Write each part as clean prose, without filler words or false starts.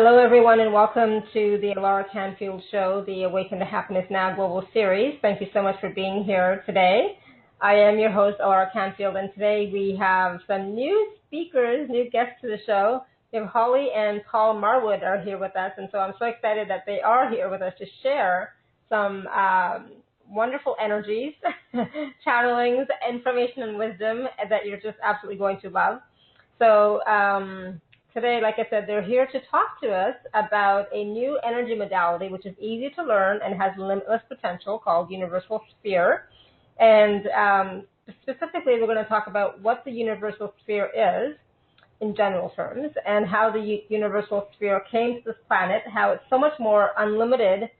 Hello, everyone, and welcome to the Laura Canfield Show, the Awaken to Happiness Now Global Series. Thank you so much for being here today. I am your host, Laura Canfield, and today we have some new speakers, new guests to the show. We have Holly and Paul Marwood are here with us, and so I'm so excited that they are here with us to share some wonderful energies, channelings, information, and wisdom that you're just absolutely going to love. So today, like I said, they're here to talk to us about a new energy modality which is easy to learn and has limitless potential called universal sphere. And specifically, we're going to talk about what the universal sphere is in general terms and how the universal sphere came to this planet, how it's so much more unlimited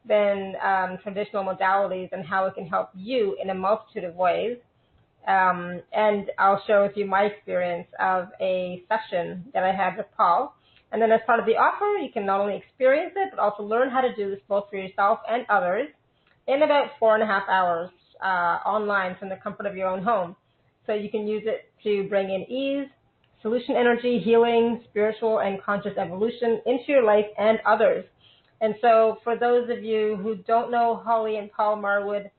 than traditional modalities and how it can help you in a multitude of ways. And I'll share with you my experience of a session that I had with Paul. And then as part of the offer, you can not only experience it, but also learn how to do this both for yourself and others in about 4.5 hours online from the comfort of your own home. So you can use it to bring in ease, solution energy, healing, spiritual and conscious evolution into your life and others. And so for those of you who don't know Holly and Paul Marwood,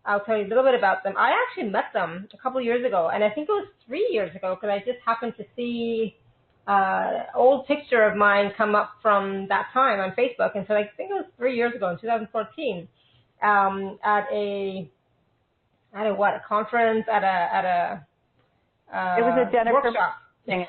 I'll tell you a little bit about them. I actually met them a couple years ago, and I think it was 3 years ago because I just happened to see an old picture of mine come up from that time on Facebook. And so I think it was 3 years ago in 2014 at a conference, at a it was a Jennifer workshop. Thing.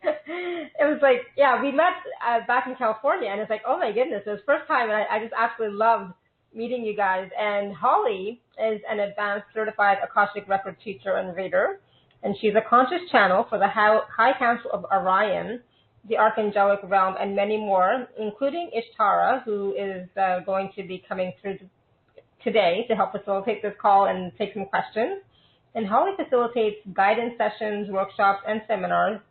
It was like, yeah, we met back in California, and it's like, oh my goodness, it was the first time, and I just absolutely loved meeting you guys. And Holly is an advanced certified Akashic record teacher and reader, and she's a conscious channel for the High Council of Orion, the Archangelic Realm, and many more, including Ishtara, who is going to be coming through today to help facilitate this call and take some questions. And Holly facilitates guidance sessions, workshops, and seminars,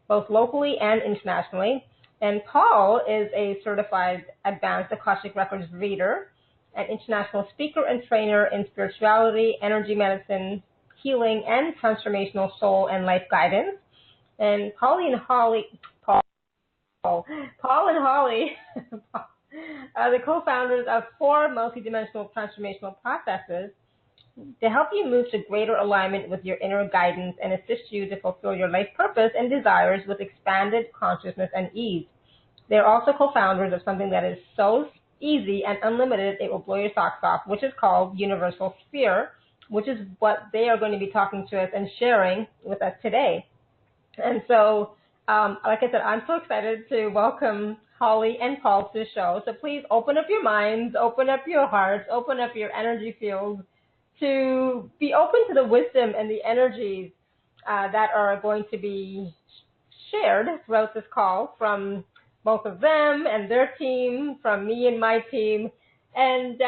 both locally and internationally. And Paul is a certified advanced Akashic records reader, an international speaker and trainer in spirituality, energy medicine, healing, and transformational soul and life guidance. And Paul and Holly are the co-founders of 4 multidimensional transformational processes to help you move to greater alignment with your inner guidance and assist you to fulfill your life purpose and desires with expanded consciousness and ease. They're also co-founders of something that is so easy and unlimited, it will blow your socks off, which is called Universal Sphere, which is what they are going to be talking to us and sharing with us today. And so, like I said, I'm so excited to welcome Holly and Paul to the show. So please open up your minds, open up your hearts, open up your energy fields to be open to the wisdom and the energies that are going to be shared throughout this call from both of them and their team, from me and my team, and,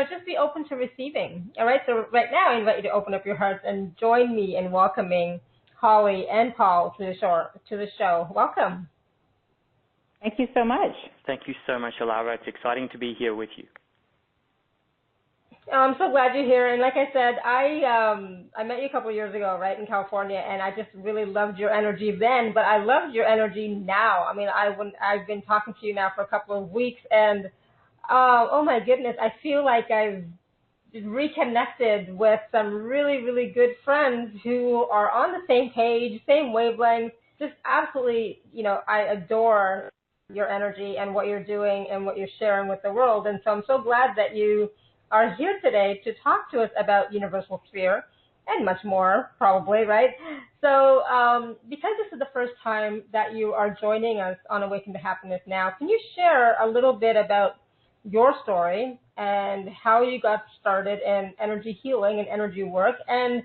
just be open to receiving. All right, so right now I invite you to open up your hearts and join me in welcoming Holly and Paul to the show. Welcome. Thank you so much. Thank you so much, Laura. It's exciting to be here with you. I'm so glad you're here. And like I said, I met you a couple of years ago, right, in California, and I just really loved your energy then, but I loved your energy now. I mean, I've been talking to you now for a couple of weeks, and oh my goodness, I feel like I've reconnected with some really, really good friends who are on the same page, same wavelength, just absolutely, I adore your energy and what you're doing and what you're sharing with the world. And so I'm so glad that you are here today to talk to us about Universal Sphere and much more, probably, right? So because this is the first time that you are joining us on Awaken to Happiness Now, can you share a little bit about your story and how you got started in energy healing and energy work, and,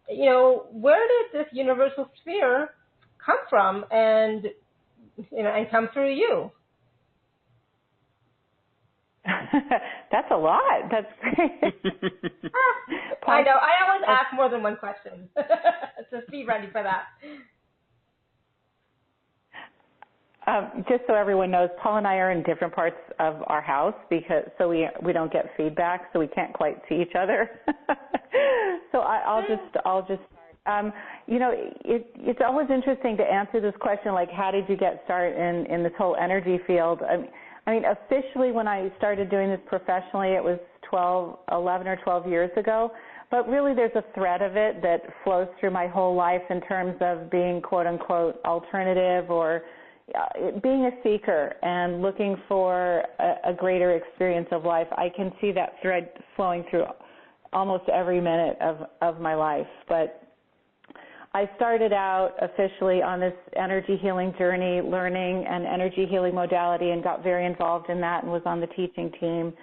where did this Universal Sphere come from and come through you? That's a lot. That's great. I know. I always ask more than one question. Just be ready for that. Just so everyone knows, Paul and I are in different parts of our house so we don't get feedback, so we can't quite see each other. So I'll just start It's always interesting to answer this question, like, how did you get started in this whole energy field? I mean, officially, when I started doing this professionally, it was 11 or 12 years ago. But really, there's a thread of it that flows through my whole life in terms of being, quote unquote, alternative, or being a seeker and looking for a greater experience of life. I can see that thread flowing through almost every minute of my life. But I started out officially on this energy healing journey, learning an energy healing modality, and got very involved in that and was on the teaching team,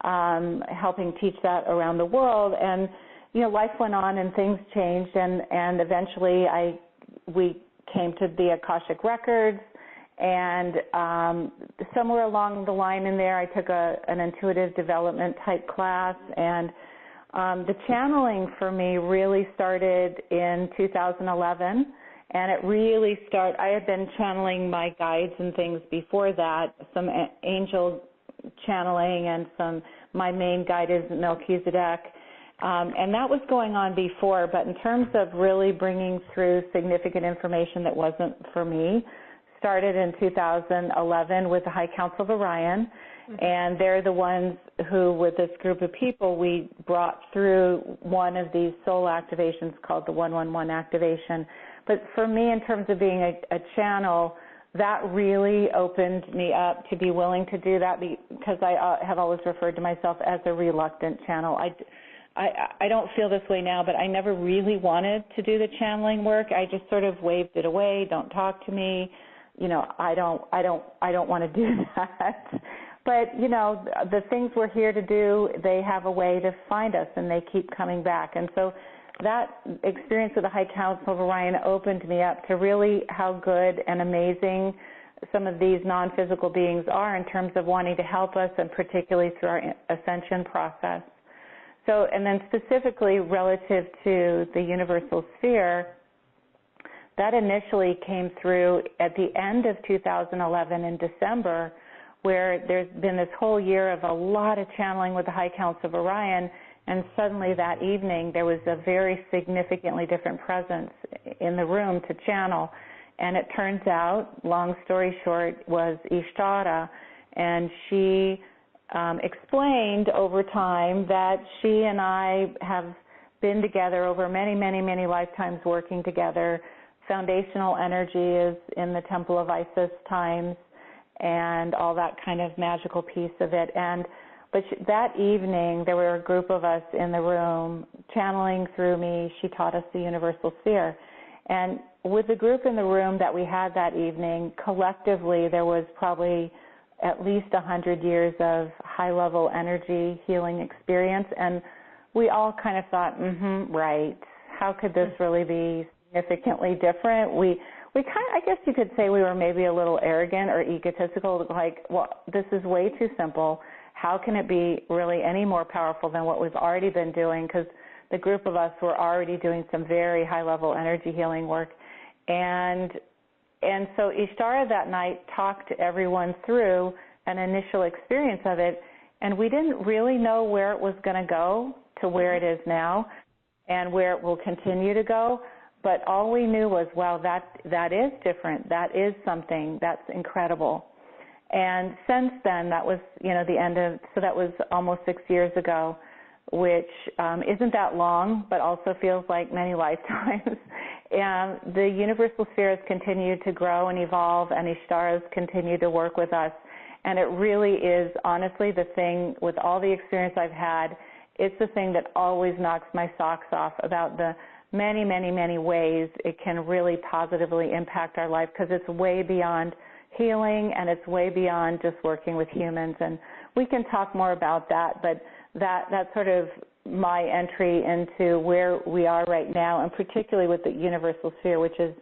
helping teach that around the world. And, life went on and things changed, and eventually we came to the Akashic Records, and somewhere along the line in there I took an intuitive development type class, and the channeling for me really started in 2011, and it really I had been channeling my guides and things before that, some angel channeling, and my main guide is Melchizedek, and that was going on before, but in terms of really bringing through significant information that wasn't for me, started in 2011 with the High Council of Orion. And they're the ones who, with this group of people, we brought through one of these soul activations called the 111 activation. But for me, in terms of being a channel, that really opened me up to be willing to do that, because I have always referred to myself as a reluctant channel. I don't feel this way now, but I never really wanted to do the channeling work. I just sort of waved it away. Don't talk to me. I don't want to do that. But, the things we're here to do, they have a way to find us, and they keep coming back. And so that experience with the High Council of Orion opened me up to really how good and amazing some of these non-physical beings are in terms of wanting to help us, and particularly through our ascension process. So, and then specifically relative to the universal sphere, that initially came through at the end of 2011 in December, where there's been this whole year of a lot of channeling with the High Council of Orion, and suddenly that evening there was a very significantly different presence in the room to channel. And it turns out, long story short, was Ishtara, and she explained over time that she and I have been together over many, many, many lifetimes working together. Foundational energy is in the Temple of Isis times, and all that kind of magical piece of it. But that evening, there were a group of us in the room channeling through me. She taught us the universal sphere. And with the group in the room that we had that evening, collectively, there was probably at least 100 years of high-level energy healing experience. And we all kind of thought, right, how could this really be significantly different? We kind of, I guess you could say we were maybe a little arrogant or egotistical, like, well, this is way too simple. How can it be really any more powerful than what we've already been doing? Because the group of us were already doing some very high-level energy healing work. And so Ishtara that night talked to everyone through an initial experience of it, and we didn't really know where it was going to go to where it is now and where it will continue to go. But all we knew was, wow, that is different. That is something that's incredible. And since then, that was, the end of, so that was almost 6 years ago, which isn't that long, but also feels like many lifetimes. And the universal sphere has continued to grow and evolve, and Ishtara has continued to work with us. And it really is, honestly, the thing, with all the experience I've had, it's the thing that always knocks my socks off about the many, many, many ways it can really positively impact our life, because it's way beyond healing, and it's way beyond just working with humans. And we can talk more about that, but that's sort of my entry into where we are right now, and particularly with the universal sphere, which is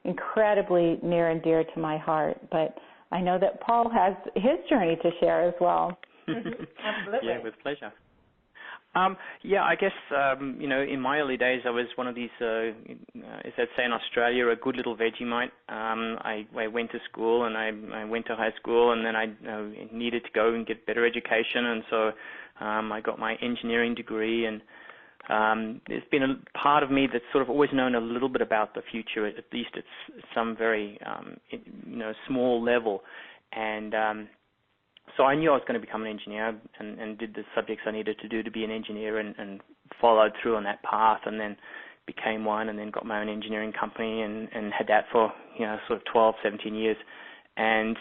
incredibly near and dear to my heart. But I know that Paul has his journey to share as well. Absolutely. Yeah, with pleasure. I guess, in my early days, I was one of these, as they'd say in Australia, a good little Vegemite. I went to school, and I went to high school, and then I needed to go and get better education, and so I got my engineering degree, and there's been a part of me that's sort of always known a little bit about the future, at least at some very, small level. And so I knew I was going to become an engineer and did the subjects I needed to do to be an engineer and followed through on that path, and then became one, and then got my own engineering company and had that for, sort of 12, 17 years. And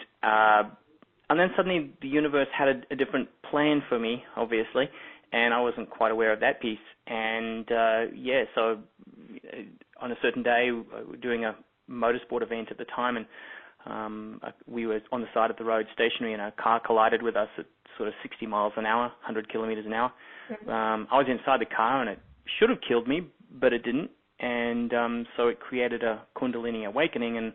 then suddenly the universe had a different plan for me, obviously, and I wasn't quite aware of that piece. And, so on a certain day, we were doing a motorsport event at the time, and we were on the side of the road stationary, and a car collided with us at sort of 60 miles an hour, 100 kilometers an hour. I was inside the car, and it should have killed me, but it didn't. And so it created a Kundalini awakening, and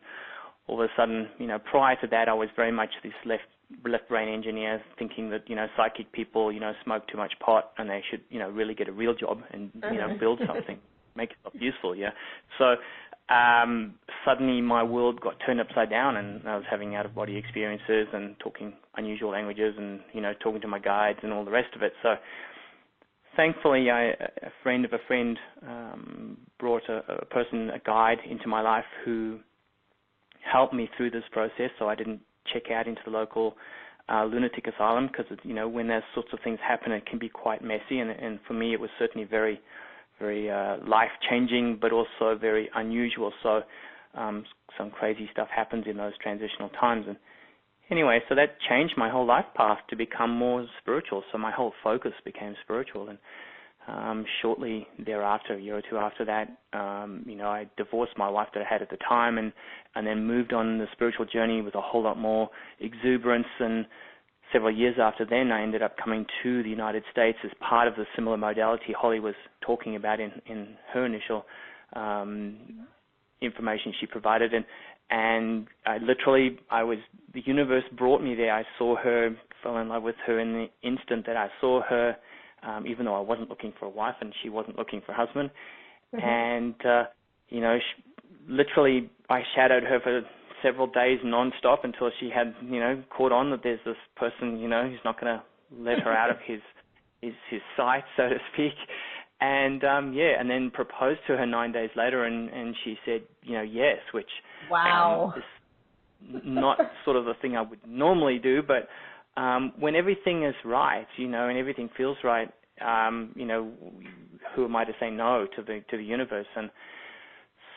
all of a sudden, prior to that, I was very much this left brain engineer, thinking that, psychic people, smoke too much pot, and they should, really get a real job and, build something, make it useful, So suddenly my world got turned upside down, and I was having out-of-body experiences and talking unusual languages and, talking to my guides and all the rest of it. So thankfully, a friend of a friend brought a guide into my life who helped me through this process, so I didn't check out into the local lunatic asylum, because, when those sorts of things happen, it can be quite messy, and for me it was certainly very, very life-changing, but also very unusual. So some crazy stuff happens in those transitional times. And anyway, so that changed my whole life path to become more spiritual. So my whole focus became spiritual. And shortly thereafter, a year or two after that, I divorced my wife that I had at the time, and then moved on the spiritual journey with a whole lot more exuberance. And several years after then, I ended up coming to the United States as part of the similar modality Holly was talking about in her initial information she provided. And the universe brought me there. I saw her, fell in love with her in the instant that I saw her, even though I wasn't looking for a wife and she wasn't looking for a husband. And, literally I shadowed her for several days nonstop until she had, caught on that there's this person, who's not going to let her out of his sight, so to speak. And, and then proposed to her 9 days later, and she said, yes, which wow, is not sort of the thing I would normally do, but when everything is right, and everything feels right, who am I to say no to the universe? And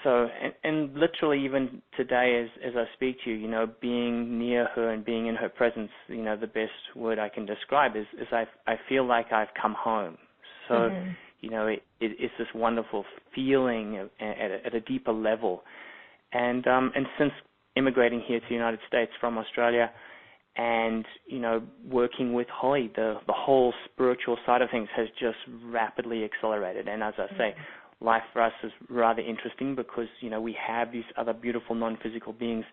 so, and literally even today, as I speak to you, being near her and being in her presence, the best word I can describe is I feel like I've come home. So, it's this wonderful feeling at a deeper level. And since immigrating here to the United States from Australia, and working with Holly, the whole spiritual side of things has just rapidly accelerated. And as I say, life for us is rather interesting because we have these other beautiful non-physical beings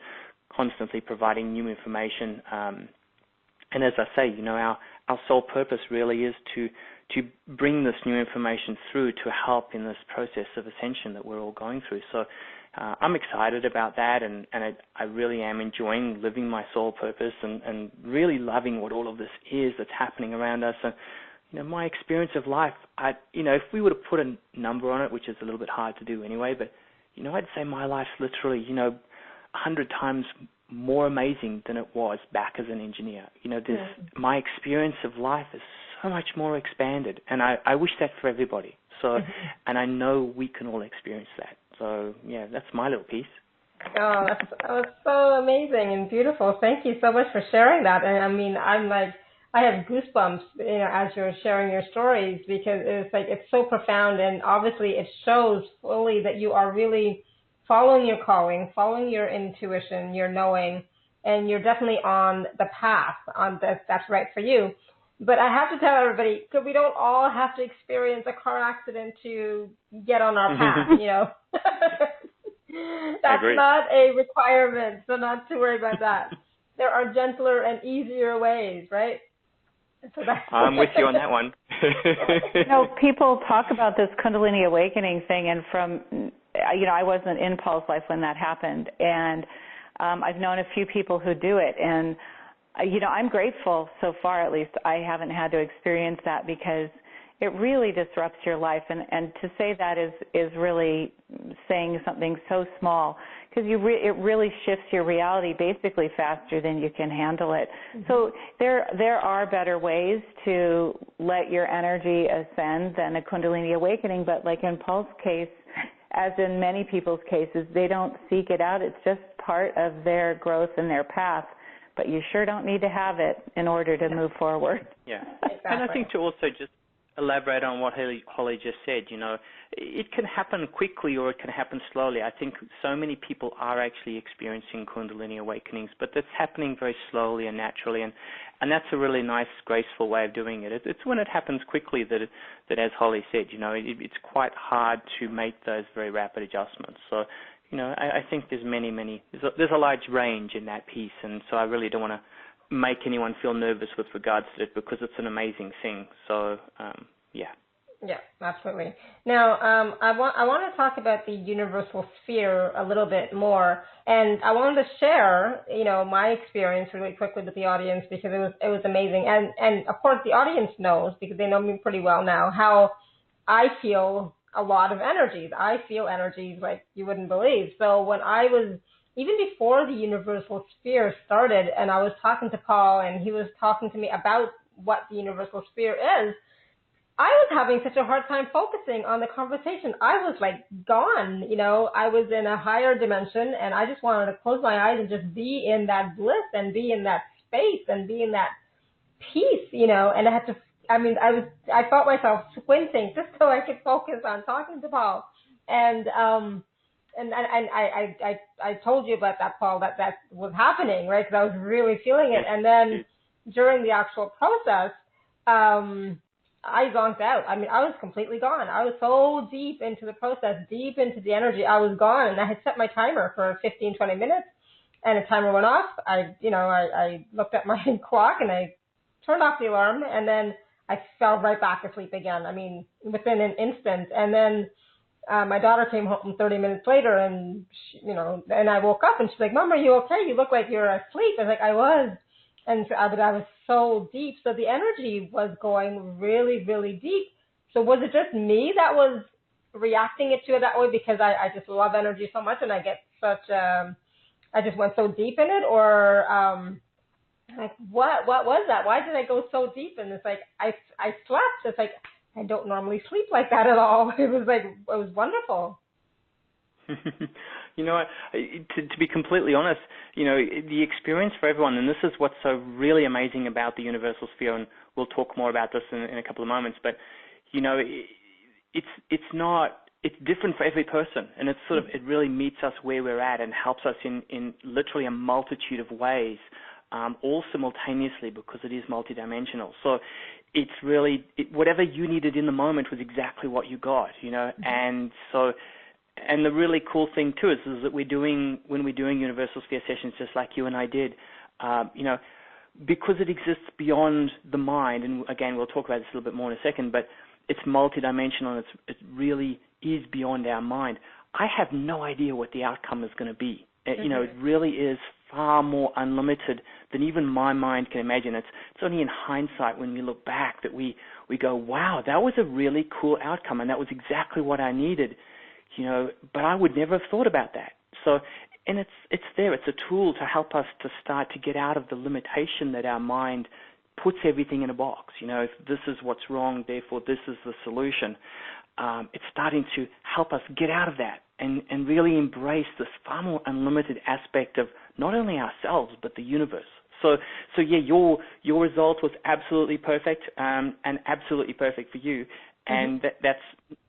constantly providing new information. And as I say, our sole purpose really is to bring this new information through to help in this process of ascension that we're all going through. So I'm excited about that, and I really am enjoying living my soul purpose and really loving what all of this is that's happening around us. And my experience of life, if we were to put a number on it, which is a little bit hard to do anyway, but I'd say my life's literally 100 times more amazing than it was back as an engineer. My experience of life is so much more expanded, and I wish that for everybody. So, and I know we can all experience that. So, that's my little piece. Oh, that was so amazing and beautiful. Thank you so much for sharing that. And I mean, I have goosebumps, as you're sharing your stories, because it's so profound, and obviously it shows fully that you are really following your calling, following your intuition, your knowing, and you're definitely on the path that's right for you. But I have to tell everybody, so we don't all have to experience a car accident to get on our path, That's not a requirement, so not to worry about that. There are gentler and easier ways, right? So I'm with you on that one. People talk about this Kundalini awakening thing, and from, I wasn't in Paul's life when that happened, and I've known a few people who do it, and I'm grateful so far, at least I haven't had to experience that, because it really disrupts your life. And to say that is really saying something so small, because it really shifts your reality basically faster than you can handle it. Mm-hmm. So there are better ways to let your energy ascend than a Kundalini awakening, but like in Paul's case, as in many people's cases, they don't seek it out. It's just part of their growth and their path. But you sure don't need to have it in order to move forward. Yeah. Exactly. And I think to also just elaborate on what Holly just said, it can happen quickly or it can happen slowly. I think so many people are actually experiencing Kundalini awakenings, but that's happening very slowly and naturally, and that's a really nice, graceful way of doing it. It's when it happens quickly that as Holly said, it's quite hard to make those very rapid adjustments. So, I think there's there's a large range in that piece, and so I really don't want to make anyone feel nervous with regards to it, because it's an amazing thing. So, yeah. Yeah, absolutely. Now, I want to talk about the universal sphere a little bit more, and I wanted to share, my experience really quickly with the audience, because it was amazing, and of course the audience knows, because they know me pretty well now, how I feel a lot of energies. I feel energies like you wouldn't believe. So when I was, even before the universal sphere started, and I was talking to Paul, and he was talking to me about what the universal sphere is, I was having such a hard time focusing on the conversation. I was like gone, I was in a higher dimension, and I just wanted to close my eyes and just be in that bliss and be in that space and be in that peace, and I had to, I felt myself squinting just so I could focus on talking to Paul. And I told you about that, Paul, that was happening, right? Because I was really feeling it. And then during the actual process, I zonked out. I was completely gone. I was so deep into the process, deep into the energy. I was gone, and I had set my timer for 15, 20 minutes, and the timer went off. I looked at my clock, and I turned off the alarm, and then I fell right back asleep again. Within an instant. And then my daughter came home 30 minutes later, and and I woke up, and she's like, "Mom, are you okay? You look like you're asleep." I was like, "I was." And so, but I was so deep. So the energy was going really, really deep. So was it just me that was reacting to it that way, because I just love energy so much, and I get such, I just went so deep in it? Or like, what was that? Why did I go so deep? And it's like, I slept. It's like, I don't normally sleep like that at all. It was wonderful. To be completely honest, the experience for everyone, and this is what's so really amazing about the universal sphere, and we'll talk more about this in a couple of moments, but, it's different for every person, and it's sort of, it really meets us where we're at and helps us in literally a multitude of ways, all simultaneously, because it is multidimensional. So it's really, whatever you needed in the moment was exactly what you got, and so. And the really cool thing too is that when we're doing universal sphere sessions, just like you and I did, because it exists beyond the mind. And again, we'll talk about this a little bit more in a second. But it's multidimensional. It really is beyond our mind. I have no idea what the outcome is going to be. Mm-hmm. It really is far more unlimited than even my mind can imagine. It's only in hindsight, when we look back, that we go, wow, that was a really cool outcome, and that was exactly what I needed. But I would never have thought about that. So, and it's there. It's a tool to help us to start to get out of the limitation that our mind puts everything in a box. If this is what's wrong, therefore this is the solution. It's starting to help us get out of that and really embrace this far more unlimited aspect of not only ourselves but the universe. So yeah, your result was absolutely perfect, and absolutely perfect for you. And that's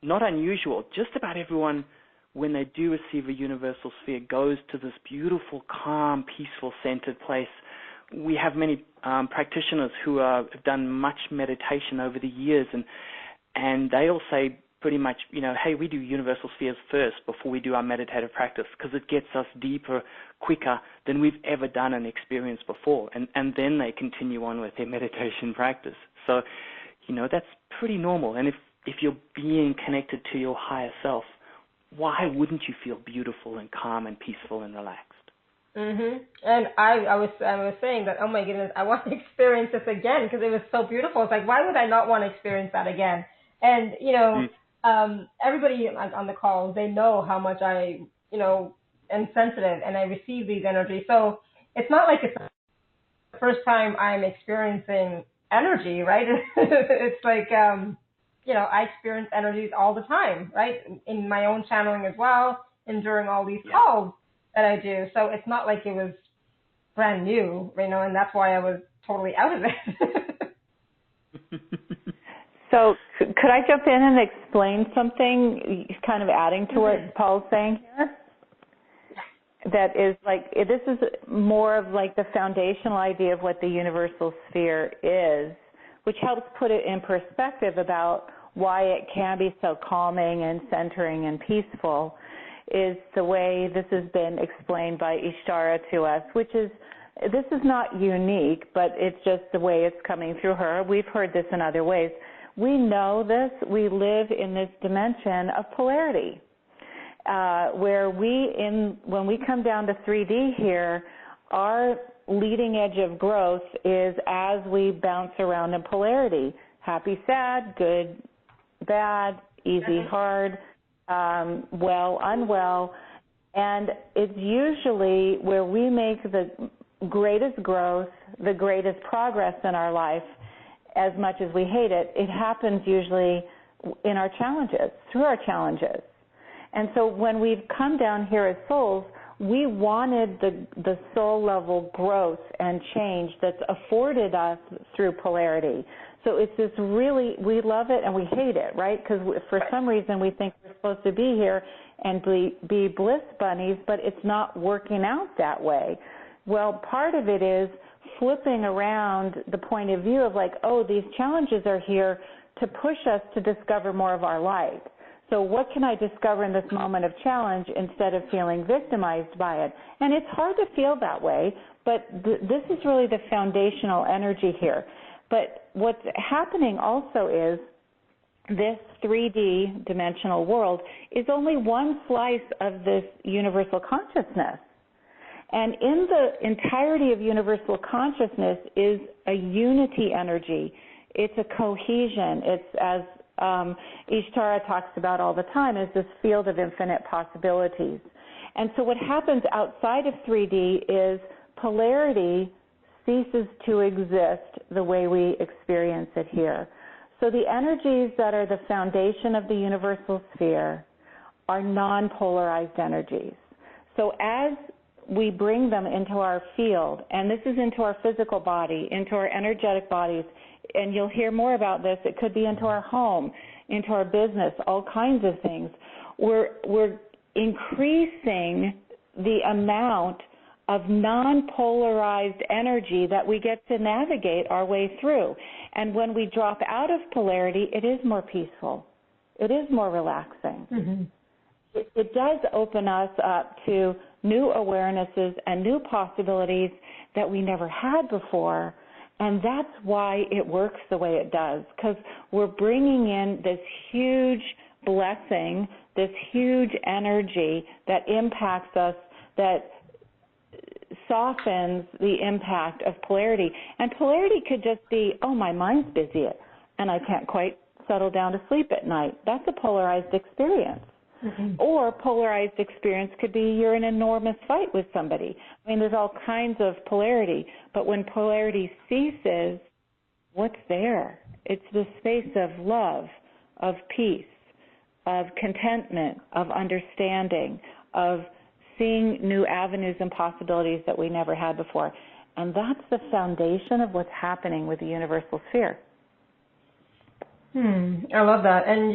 not unusual. Just about everyone, when they do receive a universal sphere, goes to this beautiful, calm, peaceful, centered place. We have many practitioners who have done much meditation over the years, and they all say pretty much, hey, we do universal spheres first before we do our meditative practice, because it gets us deeper, quicker than we've ever done and experienced before. And then they continue on with their meditation practice. So, that's pretty normal. And if you're being connected to your higher self, why wouldn't you feel beautiful and calm and peaceful and relaxed? Mhm. And I was saying that, oh my goodness, I want to experience this again, because it was so beautiful. It's like, why would I not want to experience that again? And, everybody on the call, they know how much I, am sensitive and I receive these energies. So it's not like it's the first time I'm experiencing energy, right? It's like, I experience energies all the time, right? In my own channeling as well, and during all these calls that I do. So it's not like it was brand new, and that's why I was totally out of it. So could I jump in and explain something, kind of adding to what Paul's saying here? That is this is more of like the foundational idea of what the universal sphere is, which helps put it in perspective about why it can be so calming and centering and peaceful, is the way this has been explained by Ishtara to us, which is, this is not unique, but it's just the way it's coming through her. We've heard this in other ways. We know this. We live in this dimension of polarity, where when we come down to 3D here, our leading edge of growth is as we bounce around in polarity. Happy, sad, good, bad, easy, hard, well, unwell. And it's usually where we make the greatest growth, the greatest progress in our life, as much as we hate it. It happens usually in our challenges, through our challenges. And so when we've come down here as souls, we wanted the soul level growth and change that's afforded us through polarity. So it's this really, we love it and we hate it, right? Because for some reason we think we're supposed to be here and be bliss bunnies, but it's not working out that way. Well, part of it is flipping around the point of view of like, oh, these challenges are here to push us to discover more of our light. So what can I discover in this moment of challenge instead of feeling victimized by it? And it's hard to feel that way, but this is really the foundational energy here. But what's happening also is this 3D dimensional world is only one slice of this universal consciousness. And in the entirety of universal consciousness is a unity energy. It's a cohesion. It's, as Ishtara talks about all the time, is this field of infinite possibilities. And so what happens outside of 3D is polarity ceases to exist the way we experience it here. So the energies that are the foundation of the universal sphere are non-polarized energies. So as we bring them into our field, and this is into our physical body, into our energetic bodies, and you'll hear more about this, it could be into our home, into our business, all kinds of things. We're increasing the amount of non-polarized energy that we get to navigate our way through. And when we drop out of polarity, it is more peaceful. It is more relaxing. Mm-hmm. It does open us up to new awarenesses and new possibilities that we never had before. And that's why it works the way it does, because we're bringing in this huge blessing, this huge energy that impacts us, that softens the impact of polarity. And polarity could just be, oh, my mind's busy and I can't quite settle down to sleep at night. That's a polarized experience. Mm-hmm. Or polarized experience could be you're in an enormous fight with somebody. I mean, there's all kinds of polarity. But when polarity ceases, what's there? It's the space of love, of peace, of contentment, of understanding, of seeing new avenues and possibilities that we never had before. And that's the foundation of what's happening with the universal sphere. I love that. And,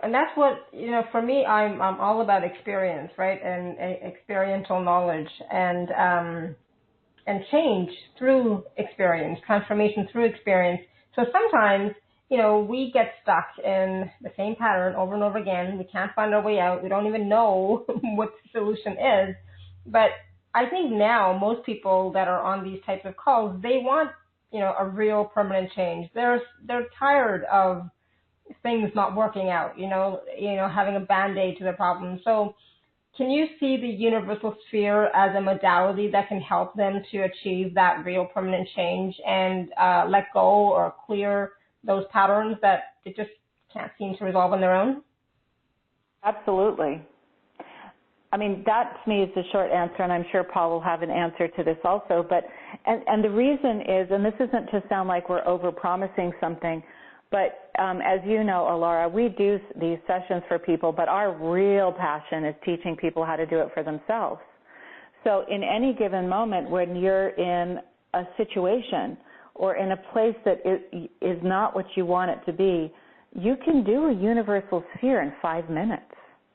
and that's what, for me, I'm all about experience, right? And experiential knowledge and change through experience, transformation through experience. So sometimes, we get stuck in the same pattern over and over again. We can't find our way out. We don't even know what the solution is. But I think now most people that are on these types of calls, they want, a real permanent change. They're tired of things not working out, having a Band-Aid to the problem. So can you see the universal sphere as a modality that can help them to achieve that real permanent change and let go or clear those patterns that it just can't seem to resolve on their own? Absolutely. I mean, that to me is the short answer, and I'm sure Paul will have an answer to this also. But and the reason is, and this isn't to sound like we're over-promising something, but as you know, Alara, we do these sessions for people, but our real passion is teaching people how to do it for themselves. So in any given moment when you're in a situation or in a place that is not what you want it to be, you can do a universal sphere in 5 minutes.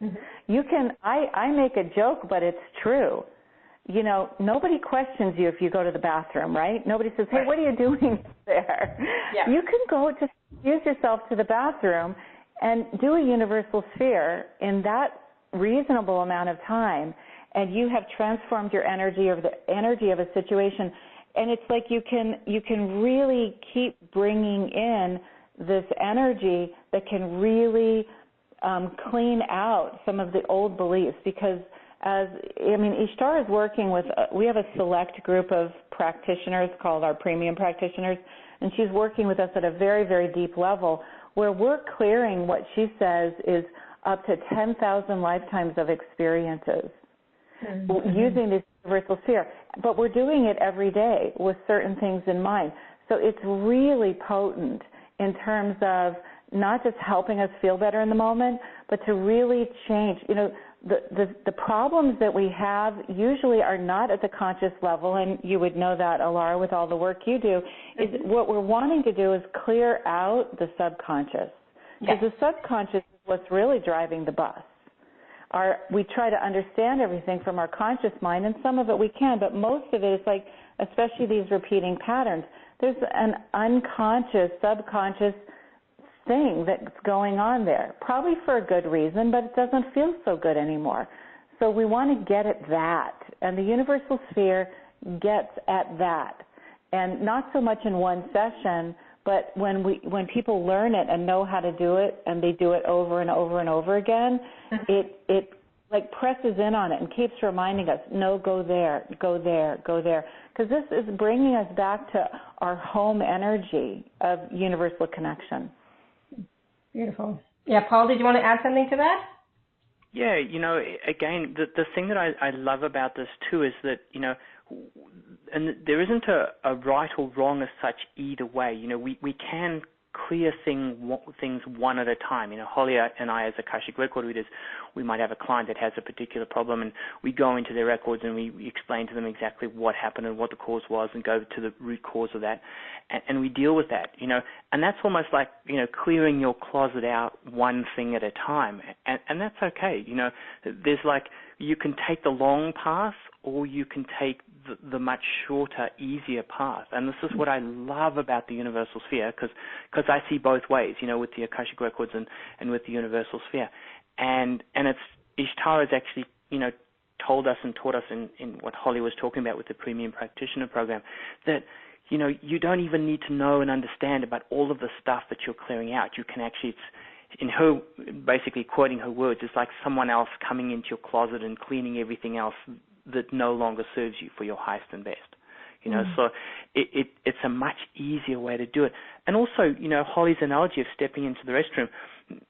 Mm-hmm. You can, I make a joke, but it's true. You know, nobody questions you if you go to the bathroom, right? Nobody says, hey, what are you doing there? Yeah. You can go just use yourself to the bathroom and do a universal sphere in that reasonable amount of time, and you have transformed your energy or the energy of a situation. And it's like you can really keep bringing in this energy that can really clean out some of the old beliefs, because Ishtar is working with, we have a select group of practitioners called our premium practitioners, and she's working with us at a very, very deep level where we're clearing what she says is up to 10,000 lifetimes of experiences using this universal sphere. But we're doing it every day with certain things in mind. So it's really potent in terms of not just helping us feel better in the moment, but to really change. You know, the problems that we have usually are not at the conscious level, and you would know that, Alara, with all the work you do, is what we're wanting to do is clear out the subconscious. Because the subconscious is what's really driving the bus. We try to understand everything from our conscious mind, and some of it we can, but most of it is like, especially these repeating patterns, there's an unconscious, subconscious thing that's going on there, probably for a good reason, but it doesn't feel so good anymore. So we want to get at that, and the universal sphere gets at that, and not so much in one session, but when people learn it and know how to do it, and they do it over and over and over again, it like presses in on it and keeps reminding us, no, go there, go there, go there, because this is bringing us back to our home energy of universal connection. Beautiful. Yeah, Paul, did you want to add something to that? Yeah, you know, again, the thing that I love about this too is that, you know, and there isn't a right or wrong as such either way. You know, we can clear things one at a time. You know, Holly and I, as Akashic record readers, we might have a client that has a particular problem, and we go into their records and we explain to them exactly what happened and what the cause was, and go to the root cause of that, and we deal with that. You know, and that's almost like, you know, clearing your closet out one thing at a time, and that's okay. You know, there's like, you can take the long path, or you can take the much shorter, easier path. And this is what I love about the universal sphere, because I see both ways, you know, with the Akashic records and with the universal sphere. And it's, Ishtar has actually, you know, told us and taught us in what Holly was talking about with the Premium Practitioner Program, that, you know, you don't even need to know and understand about all of the stuff that you're clearing out. You can actually, in her, basically quoting her words, it's like someone else coming into your closet and cleaning everything else that no longer serves you for your highest and best. You know, so it's a much easier way to do it. And also, you know, Holly's analogy of stepping into the restroom,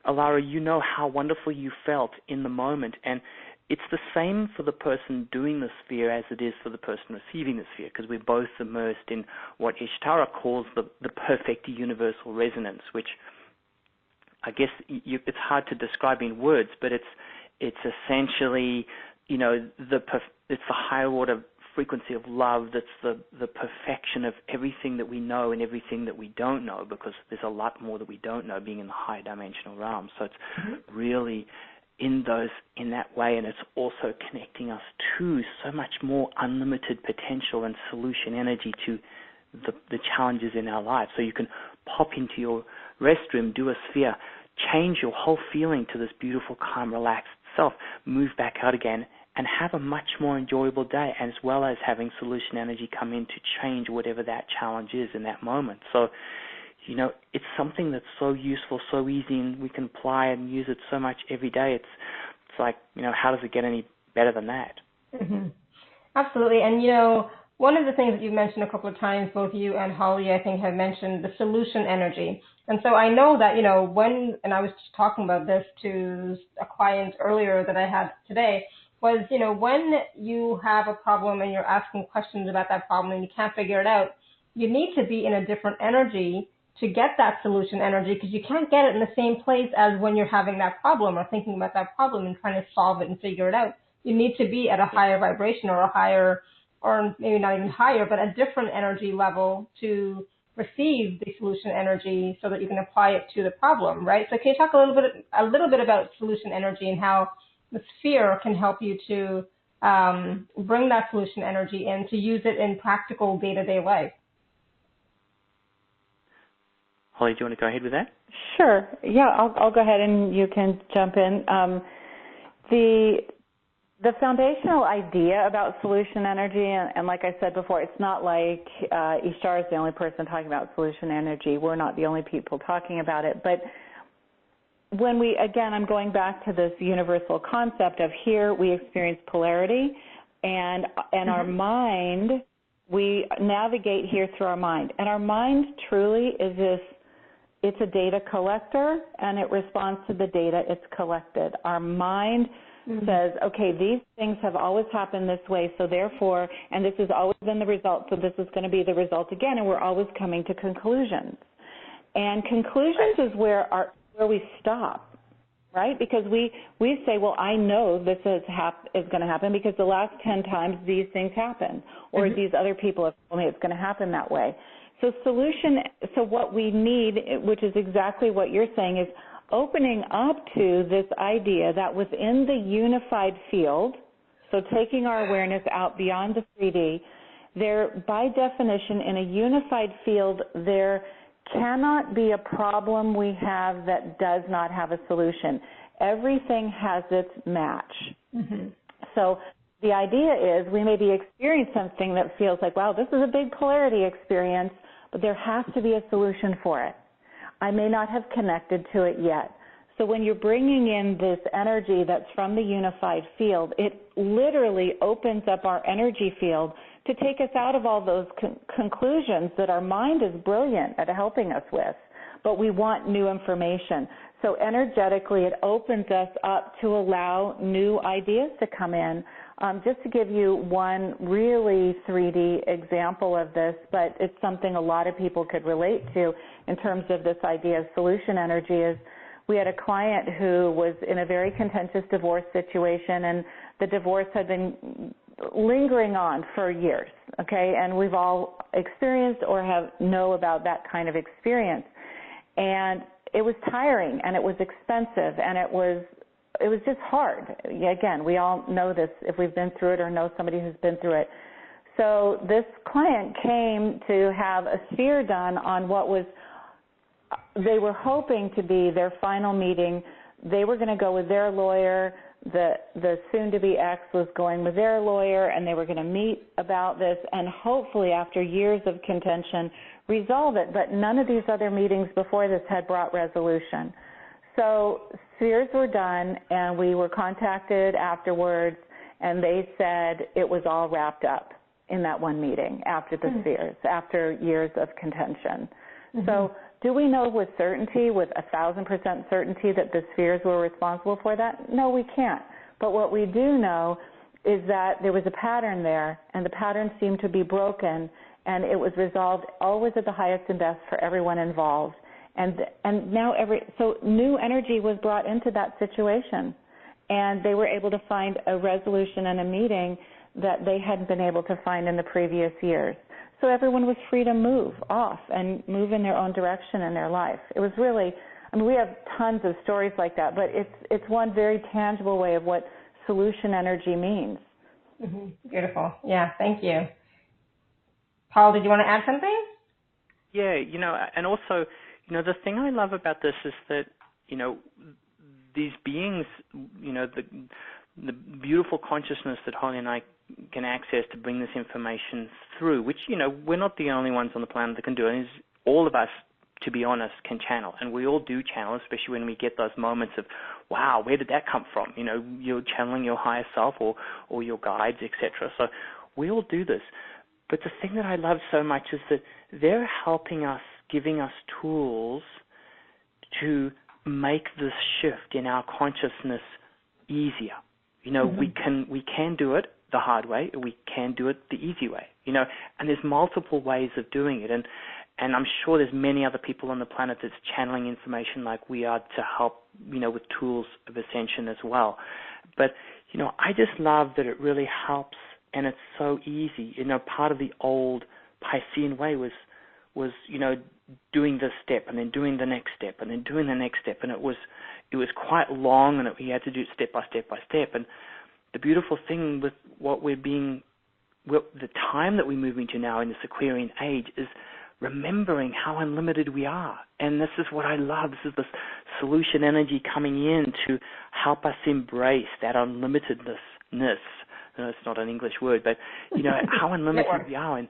Alara, you know how wonderful you felt in the moment, and it's the same for the person doing the sphere as it is for the person receiving the sphere, because we're both immersed in what Ishtara calls the perfect universal resonance, which I guess it's hard to describe in words, but it's essentially, you know, it's the higher order frequency of love that's the perfection of everything that we know and everything that we don't know, because there's a lot more that we don't know, being in the high dimensional realm. So it's really in that way, and it's also connecting us to so much more unlimited potential and solution energy to the challenges in our lives. So you can pop into your restroom, do a sphere, change your whole feeling to this beautiful, calm, relaxed self, move back out again, and have a much more enjoyable day, as well as having solution energy come in to change whatever that challenge is in that moment. So, you know, it's something that's so useful, so easy, and we can apply and use it so much every day. It's like, you know, how does it get any better than that? Mm-hmm. Absolutely. And, you know, one of the things that you mentioned a couple of times, both you and Holly, I think, have mentioned the solution energy. And so I know that, and I was just talking about this to a client earlier that I had today, was, when you have a problem and you're asking questions about that problem and you can't figure it out, you need to be in a different energy to get that solution energy, because you can't get it in the same place as when you're having that problem or thinking about that problem and trying to solve it and figure it out. You need to be at a higher vibration or a higher, or maybe not even higher, but a different energy level to receive the solution energy so that you can apply it to the problem, right? So can you talk a little bit about solution energy and how the sphere can help you to bring that solution energy in to use it in practical day-to-day life? Holly, do you want to go ahead with that? Sure. Yeah, I'll go ahead and you can jump in. The foundational idea about solution energy, and like I said before, it's not like Ishtar is the only person talking about solution energy. We're not the only people talking about it. But when I'm going back to this universal concept of here we experience polarity, and our mind, we navigate here through our mind. And our mind truly is this. It's a data collector, and it responds to the data it's collected. Our mind says, okay, these things have always happened this way, so therefore, and this has always been the result, so this is going to be the result again, and we're always coming to conclusions. And conclusions is where we stop, right? Because we say, well, I know this is going to happen because the last 10 times these things happen, or these other people have told me it's going to happen that way. So what we need, which is exactly what you're saying, is opening up to this idea that within the unified field, so taking our awareness out beyond the 3D, there, by definition, in a unified field, there cannot be a problem we have that does not have a solution. Everything has its match. So the idea is we may be experiencing something that feels like, wow, this is a big polarity experience, but there has to be a solution for it. I may not have connected to it yet. So when you're bringing in this energy that's from the unified field, it literally opens up our energy field to take us out of all those conclusions that our mind is brilliant at helping us with, but we want new information. So energetically, it opens us up to allow new ideas to come in. Just to give you one really 3D example of this, but it's something a lot of people could relate to in terms of this idea of solution energy, is we had a client who was in a very contentious divorce situation, and the divorce had been lingering on for years, okay? And we've all experienced or know about that kind of experience. And it was tiring, and it was expensive, and it was just hard. Again, we all know this if we've been through it or know somebody who's been through it. So this client came to have a sphere done on what was, they were hoping to be their final meeting. They were going to go with their lawyer. The soon-to-be ex was going with their lawyer, and they were going to meet about this and hopefully, after years of contention, resolve it. But none of these other meetings before this had brought resolution. So spheres were done, and we were contacted afterwards, and they said it was all wrapped up in that one meeting after the spheres, after years of contention. So do we know with certainty, with 1,000% certainty, that the spheres were responsible for that? No, we can't. But what we do know is that there was a pattern there, and the pattern seemed to be broken, and it was resolved always at the highest and best for everyone involved. And now so new energy was brought into that situation, and they were able to find a resolution and a meeting that they hadn't been able to find in the previous years. So everyone was free to move off and move in their own direction in their life. It was really, we have tons of stories like that, but it's one very tangible way of what solution energy means. Beautiful. Yeah, thank you. Paul, did you want to add something? Yeah, and also, the thing I love about this is that, these beings, the beautiful consciousness that Holly and I can access to bring this information through, which, we're not the only ones on the planet that can do it. And all of us, to be honest, can channel. And we all do channel, especially when we get those moments of, wow, where did that come from? You're channeling your higher self or your guides, etc. So we all do this. But the thing that I love so much is that they're helping us, giving us tools to make this shift in our consciousness easier. You know, we can do it the hard way, we can do it the easy way, you know, and there's multiple ways of doing it. And I'm sure there's many other people on the planet that's channeling information like we are to help, you know, with tools of ascension as well. But, you know, I just love that it really helps and it's so easy. You know, part of the old Piscean way was, you know, doing this step and then doing the next step and then doing the next step. And it was quite long and we had to do it step by step by step. And the beautiful thing with the time that we're moving to now in this Aquarian age is remembering how unlimited we are. And this is what I love. This is this solution energy coming in to help us embrace that unlimitedness. No, it's not an English word, but, you know, how unlimited we are, and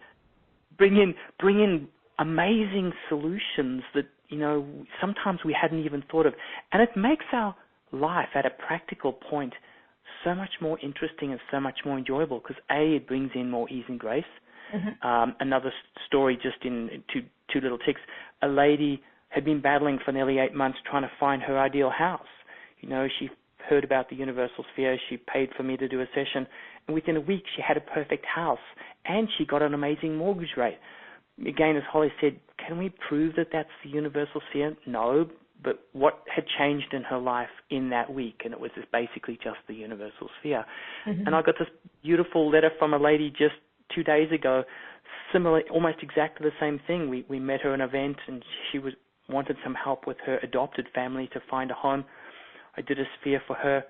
bring in amazing solutions that, you know, sometimes we hadn't even thought of. And it makes our life at a practical point so much more interesting and so much more enjoyable because, A, it brings in more ease and grace. Another story, just in two little ticks, a lady had been battling for nearly 8 months trying to find her ideal house. You know, she heard about the universal sphere, she paid for me to do a session, and within a week she had a perfect house, and she got an amazing mortgage rate. Again, as Holly said, can we prove that that's the universal sphere? No, but what had changed in her life in that week? And it was basically just the universal sphere. And I got this beautiful letter from a lady just 2 days ago, similar, almost exactly the same thing. We met her at an event, and she wanted some help with her adopted family to find a home. I did a sphere for her,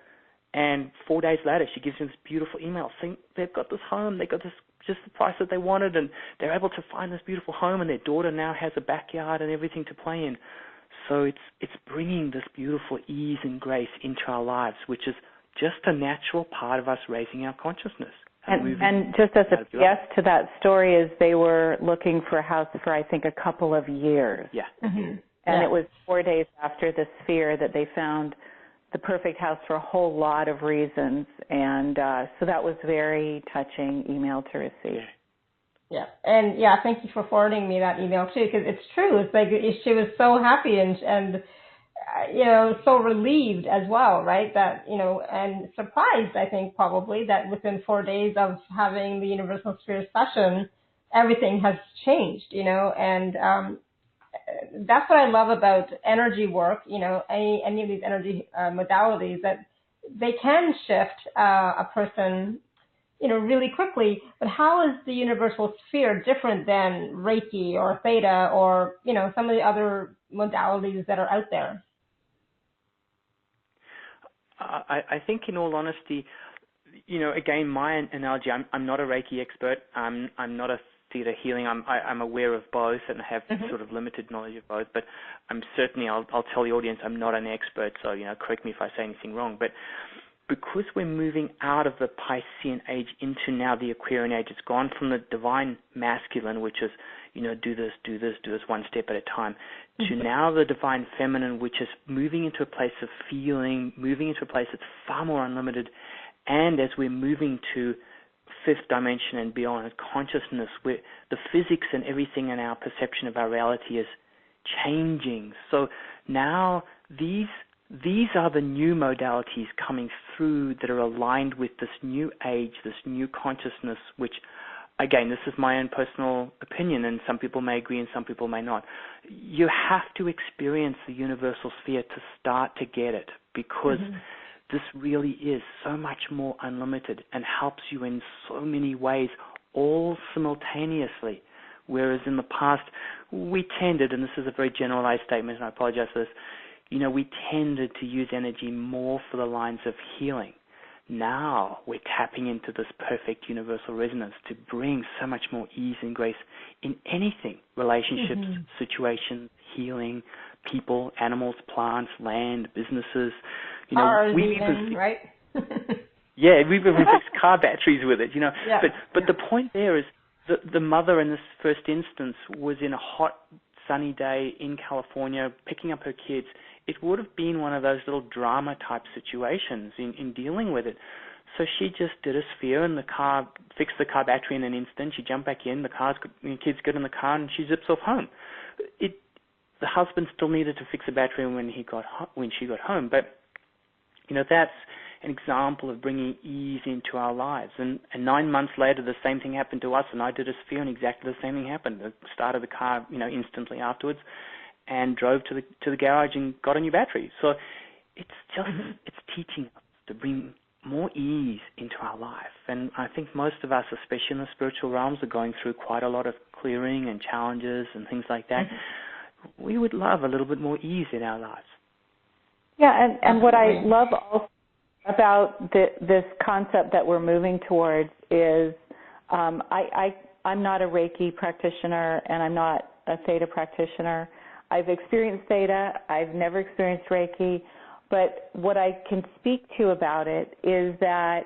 and 4 days later, she gives me this beautiful email saying they've got this home, they got this just the price that they wanted, and they're able to find this beautiful home, and their daughter now has a backyard and everything to play in. So it's bringing this beautiful ease and grace into our lives, which is just a natural part of us raising our consciousness. And just as a yes to that story is they were looking for a house for, I think, a couple of years. Yeah. And it was 4 days after the sphere that they found the perfect house for a whole lot of reasons. And so that was very touching email to receive. Yeah. And, yeah, thank you for forwarding me that email, too, because it's true. It's like she was so happy and you know, so relieved as well, right? That, you know, and surprised, I think, probably, that within 4 days of having the Universal Sphere session, everything has changed, you know, and that's what I love about energy work, you know, any of these energy modalities, that they can shift a person, you know, really quickly. But how is the Universal Sphere different than Reiki or Theta or, you know, some of the other modalities that are out there? I think, in all honesty, you know, again, my analogy, I'm not a Reiki expert. I'm not a theta healing. I'm aware of both and have sort of limited knowledge of both. But I'm certainly, I'll tell the audience, I'm not an expert. So, you know, correct me if I say anything wrong. But because we're moving out of the Piscean age into now the Aquarian age, it's gone from the divine masculine, which is, you know, do this, one step at a time, to now the divine feminine, which is moving into a place of feeling, moving into a place that's far more unlimited. And as we're moving to fifth dimension and beyond, consciousness, where the physics and everything in our perception of our reality is changing. So now these are the new modalities coming through that are aligned with this new age, this new consciousness, which, again, this is my own personal opinion, and some people may agree and some people may not. You have to experience the universal sphere to start to get it, because this really is so much more unlimited and helps you in so many ways, all simultaneously. Whereas in the past, we tended, and this is a very generalized statement, and I apologize for this, you know, we tended to use energy more for the lines of healing. Now we're tapping into this perfect universal resonance to bring so much more ease and grace in anything, relationships, situations, healing, people, animals, plants, land, businesses. You know, cars even, right? Yeah, we've even fixed car batteries with it, you know. Yeah. But the point there is that the mother in this first instance was in a hot, sunny day in California picking up her kids. It would have been one of those little drama-type situations in dealing with it. So she just did a sphere, and the car fixed the car battery in an instant. She jumped back in. The kids get in the car, and she zips off home. The husband still needed to fix the battery when she got home, but that's an example of bringing ease into our lives. And 9 months later, the same thing happened to us, and I did a sphere, and exactly the same thing happened. I started the car, instantly afterwards, and drove to the garage and got a new battery. So it's just it's teaching us to bring more ease into our life. And I think most of us, especially in the spiritual realms, are going through quite a lot of clearing and challenges and things like that. We would love a little bit more ease in our lives. Yeah, and what I love also about this concept that we're moving towards is I'm not a Reiki practitioner, and I'm not a Theta practitioner. I've experienced Theta. I've never experienced Reiki. But what I can speak to about it is that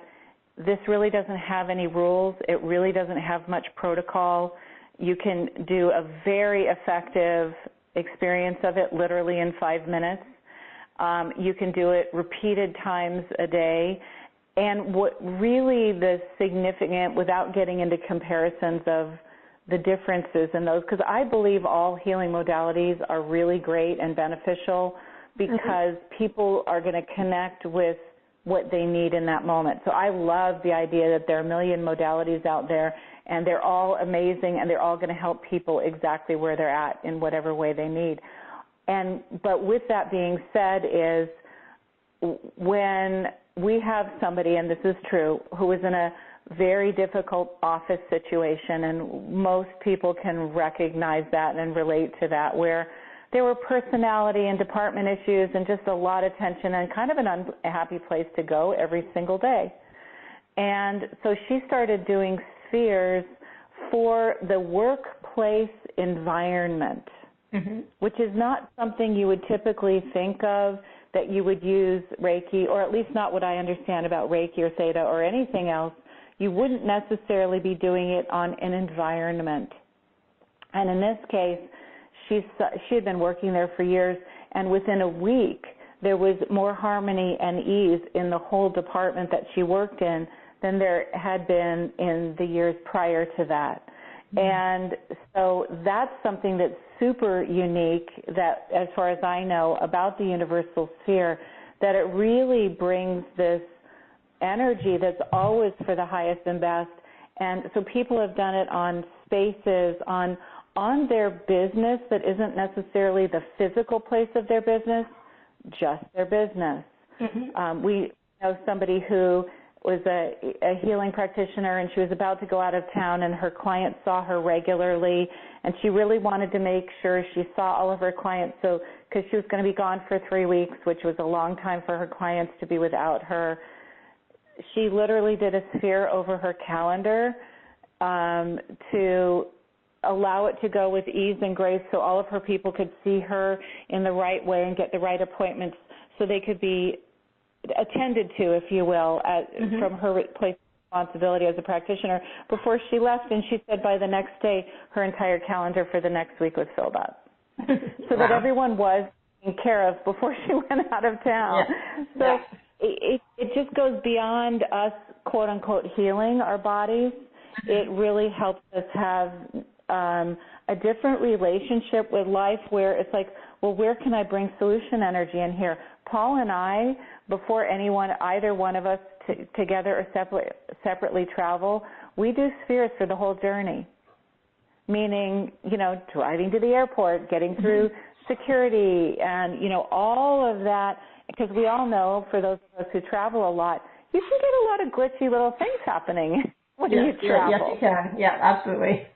this really doesn't have any rules. It really doesn't have much protocol. You can do a very effective experience of it literally in 5 minutes. You can do it repeated times a day. And what really the significant, without getting into comparisons of the differences in those, because I believe all healing modalities are really great and beneficial because people are going to connect with what they need in that moment. So I love the idea that there are a million modalities out there, and they're all amazing, and they're all going to help people exactly where they're at in whatever way they need. But with that being said is when we have somebody, and this is true, who is in a very difficult office situation, and most people can recognize that and relate to that, where there were personality and department issues and just a lot of tension and kind of an unhappy place to go every single day. And so she started doing spheres for the workplace environment, which is not something you would typically think of that you would use Reiki, or at least not what I understand about Reiki or Theta or anything else. You wouldn't necessarily be doing it on an environment. And in this case, she had been working there for years, and within a week, there was more harmony and ease in the whole department that she worked in than there had been in the years prior to that. And so that's something that's super unique, that, as far as I know, about the universal sphere, that it really brings this energy that's always for the highest and best. And so people have done it on spaces, on their business that isn't necessarily the physical place of their business, just their business. We know somebody who was a healing practitioner, and she was about to go out of town, and her clients saw her regularly, and she really wanted to make sure she saw all of her clients, so because she was going to be gone for 3 weeks, which was a long time for her clients to be without her. She literally did a sphere over her calendar to allow it to go with ease and grace, so all of her people could see her in the right way and get the right appointments, so they could be attended to, if you will, from her place of responsibility as a practitioner before she left. And she said by the next day, her entire calendar for the next week was filled up, so that everyone was taken care of before she went out of town. So it just goes beyond us, quote unquote, healing our bodies. It really helps us have a different relationship with life, where it's like, well, where can I bring solution energy in here? Paul and I, before either one of us together or separately travel, we do spheres for the whole journey, meaning, driving to the airport, getting through security, and, all of that, because we all know, for those of us who travel a lot, you can get a lot of glitchy little things happening when you travel. Yes, you can. Yeah, absolutely.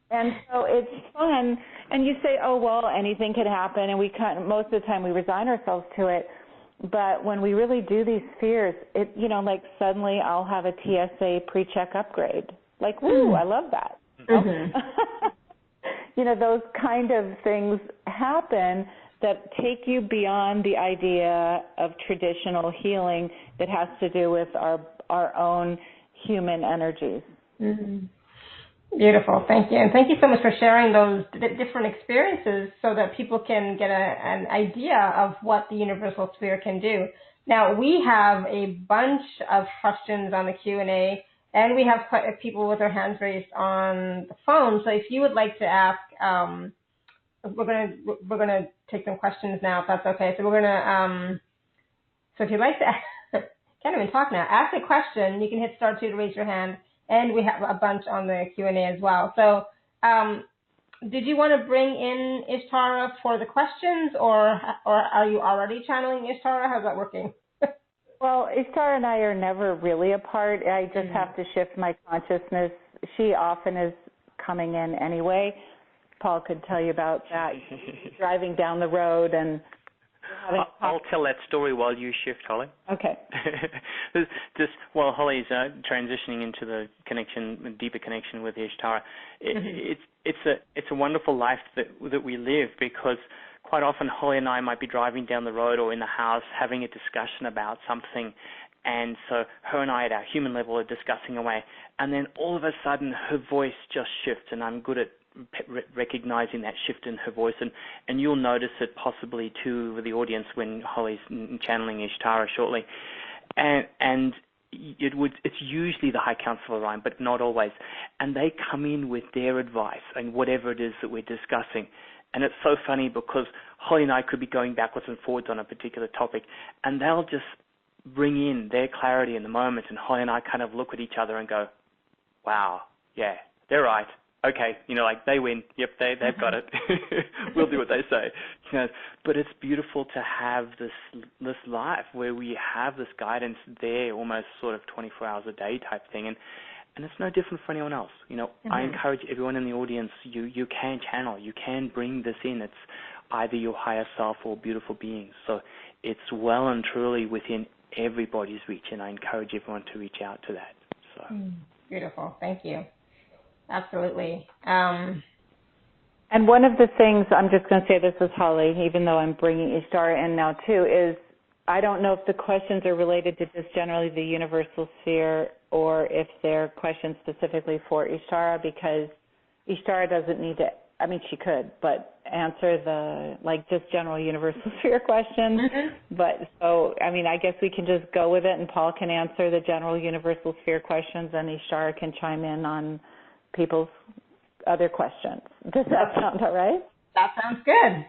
And so it's fun, and you say, oh, well, anything could happen, and most of the time we resign ourselves to it. But when we really do these spheres, it, like suddenly I'll have a TSA pre-check upgrade. Like, woo, I love that. Those kind of things happen that take you beyond the idea of traditional healing that has to do with our own human energies. Beautiful. Thank you. And thank you so much for sharing those different experiences so that people can get an idea of what the universal sphere can do. Now, we have a bunch of questions on the Q&A, and we have quite a people with their hands raised on the phone. So if you would like to ask, we're gonna take some questions now, if that's okay. So we're gonna, so if you'd like to, can't even talk now, ask a question, you can hit *2 to raise your hand, and we have a bunch on the Q&A as well. So did you want to bring in Ishtara for the questions, or are you already channeling Ishtara? How's that working? Well, Ishtara and I are never really apart. I just have to shift my consciousness. She often is coming in anyway. Paul could tell you about that, driving down the road and having I'll tell that story while you shift, Holly. Okay. Just while Holly's transitioning into the deeper connection with Ishtara, it's a wonderful life that we live, because quite often Holly and I might be driving down the road or in the house having a discussion about something, and so her and I at our human level are discussing away, and then all of a sudden her voice just shifts, and I'm good at recognizing that shift in her voice, and you'll notice it possibly too with the audience when Holly's channeling Ishtara shortly, and it's usually the High Counselor line, but not always, and they come in with their advice and whatever it is that we're discussing. And it's so funny because Holly and I could be going backwards and forwards on a particular topic, and they'll just bring in their clarity in the moment, and Holly and I kind of look at each other and go, wow, yeah, they're right. Okay, like they win. Yep, they've got it. We'll do what they say. But it's beautiful to have this life where we have this guidance there, almost sort of 24 hours a day type thing, and it's no different for anyone else. I encourage everyone in the audience. You can channel. You can bring this in. It's either your higher self or beautiful beings. So it's well and truly within everybody's reach, and I encourage everyone to reach out to that. So beautiful. Thank you. Absolutely. And one of the things, I'm just going to say this is Holly, even though I'm bringing Ishtara in now too, is I don't know if the questions are related to just generally the universal sphere or if they're questions specifically for Ishtara, because Ishtara doesn't need to, I mean, she could, but answer the, just general universal sphere questions. But so, I mean, I guess we can just go with it, and Paul can answer the general universal sphere questions, and Ishtara can chime in on people's other questions. Does that sound all right? That sounds good.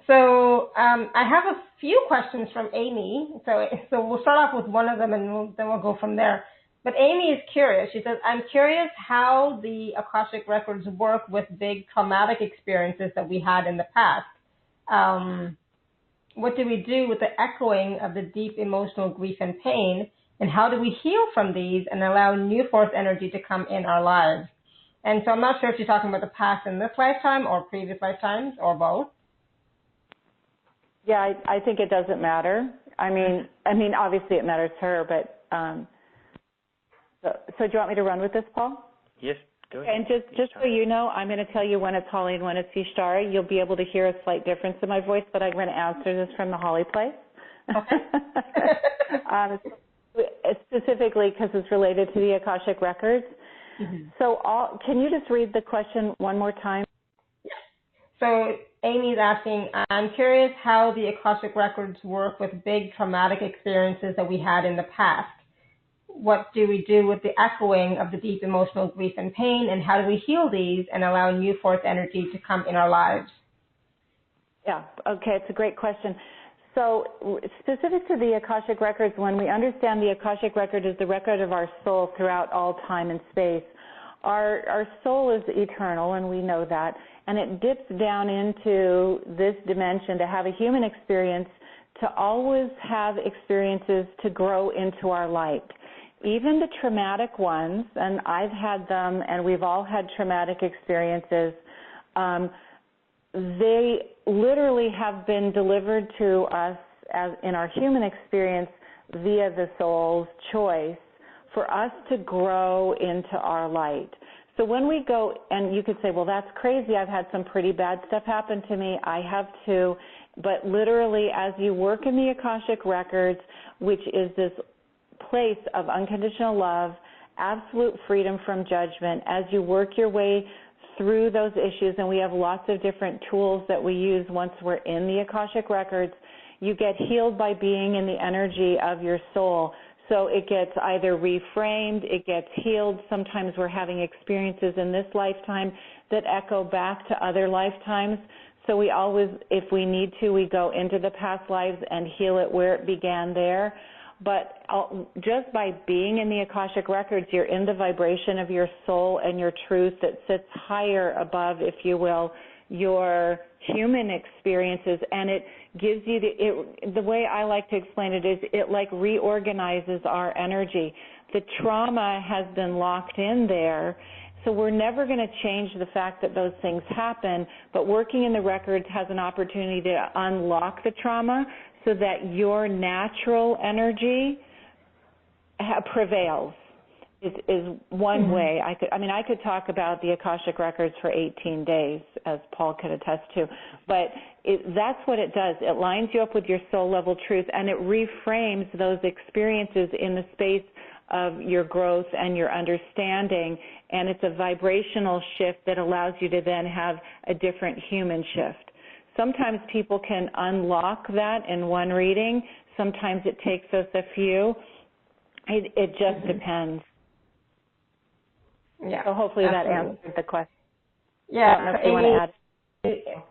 So I have a few questions from Amy. So we'll start off with one of them, and then we'll go from there. But Amy is curious. She says, I'm curious how the Akashic Records work with big traumatic experiences that we had in the past. What do we do with the echoing of the deep emotional grief and pain? And how do we heal from these and allow new force energy to come in our lives? And so I'm not sure if you're talking about the past in this lifetime or previous lifetimes or both. Yeah, I think it doesn't matter. I mean, obviously it matters to her, but so do you want me to run with this, Paul? Yes, go ahead. And just so you know, I'm going to tell you when it's Holly and when it's Ishtara. You'll be able to hear a slight difference in my voice, but I'm going to answer this from the Holly place. Okay. Specifically because it's related to the Akashic Records. So can you just read the question one more time? Yes. So Amy's asking, I'm curious how the Akashic Records work with big traumatic experiences that we had in the past. What do we do with the echoing of the deep emotional grief and pain, and how do we heal these and allow new force energy to come in our lives? Yeah, okay, it's a great question. So specific to the Akashic Records, when we understand the Akashic Record is the record of our soul throughout all time and space, our soul is eternal, and we know that, and it dips down into this dimension to have a human experience, to always have experiences to grow into our light. Even the traumatic ones, and I've had them, and we've all had traumatic experiences, they literally have been delivered to us as in our human experience via the soul's choice for us to grow into our light. So when we go, and you could say, well, that's crazy. I've had some pretty bad stuff happen to me. I have too. But literally, as you work in the Akashic Records, which is this place of unconditional love, absolute freedom from judgment, as you work your way through those issues, and we have lots of different tools that we use once we're in the Akashic Records, you get healed by being in the energy of your soul. So it gets either reframed, it gets healed. Sometimes we're having experiences in this lifetime that echo back to other lifetimes. So we always, if we need to, we go into the past lives and heal it where it began there. But just by being in the Akashic Records, you're in the vibration of your soul and your truth that sits higher above, if you will, your human experiences, and it gives you the way I like to explain it is it like reorganizes our energy. The trauma has been locked in there, so we're never going to change the fact that those things happen, but working in the records has an opportunity to unlock the trauma so that your natural energy prevails. Is one way I could talk about the Akashic Records for 18 days, as Paul could attest to, but that's what it does. It lines you up with your soul level truth, and it reframes those experiences in the space of your growth and your understanding, and it's a vibrational shift that allows you to then have a different human shift. Sometimes people can unlock that in one reading. Sometimes it takes us a few. It just depends. Yeah. So hopefully that answered the question. Yeah. I don't know if you want to add.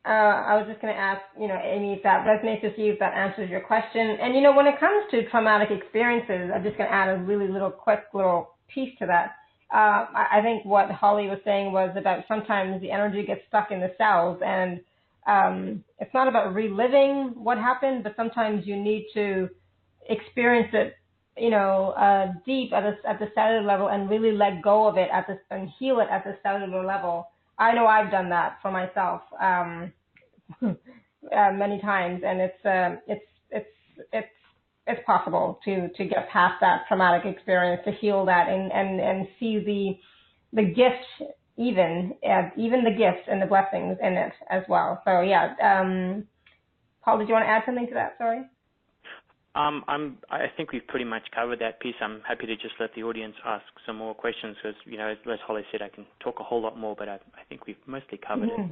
I was just going to ask, Amy, if that resonates with you, if that answers your question. And, when it comes to traumatic experiences, I'm just going to add a really quick little piece to that. I think what Holly was saying was about sometimes the energy gets stuck in the cells, and it's not about reliving what happened, but sometimes you need to experience it deep at the cellular level and really let go of it and heal it at the cellular level. I know I've done that for myself many times, and it's possible to get past that traumatic experience, to heal that and see the gifts, even the gifts and the blessings in it as well. So yeah, Paul, did you want to add something to that? Sorry. I think we've pretty much covered that piece. I'm happy to just let the audience ask some more questions because, as Holly said, I can talk a whole lot more, but I think we've mostly covered it.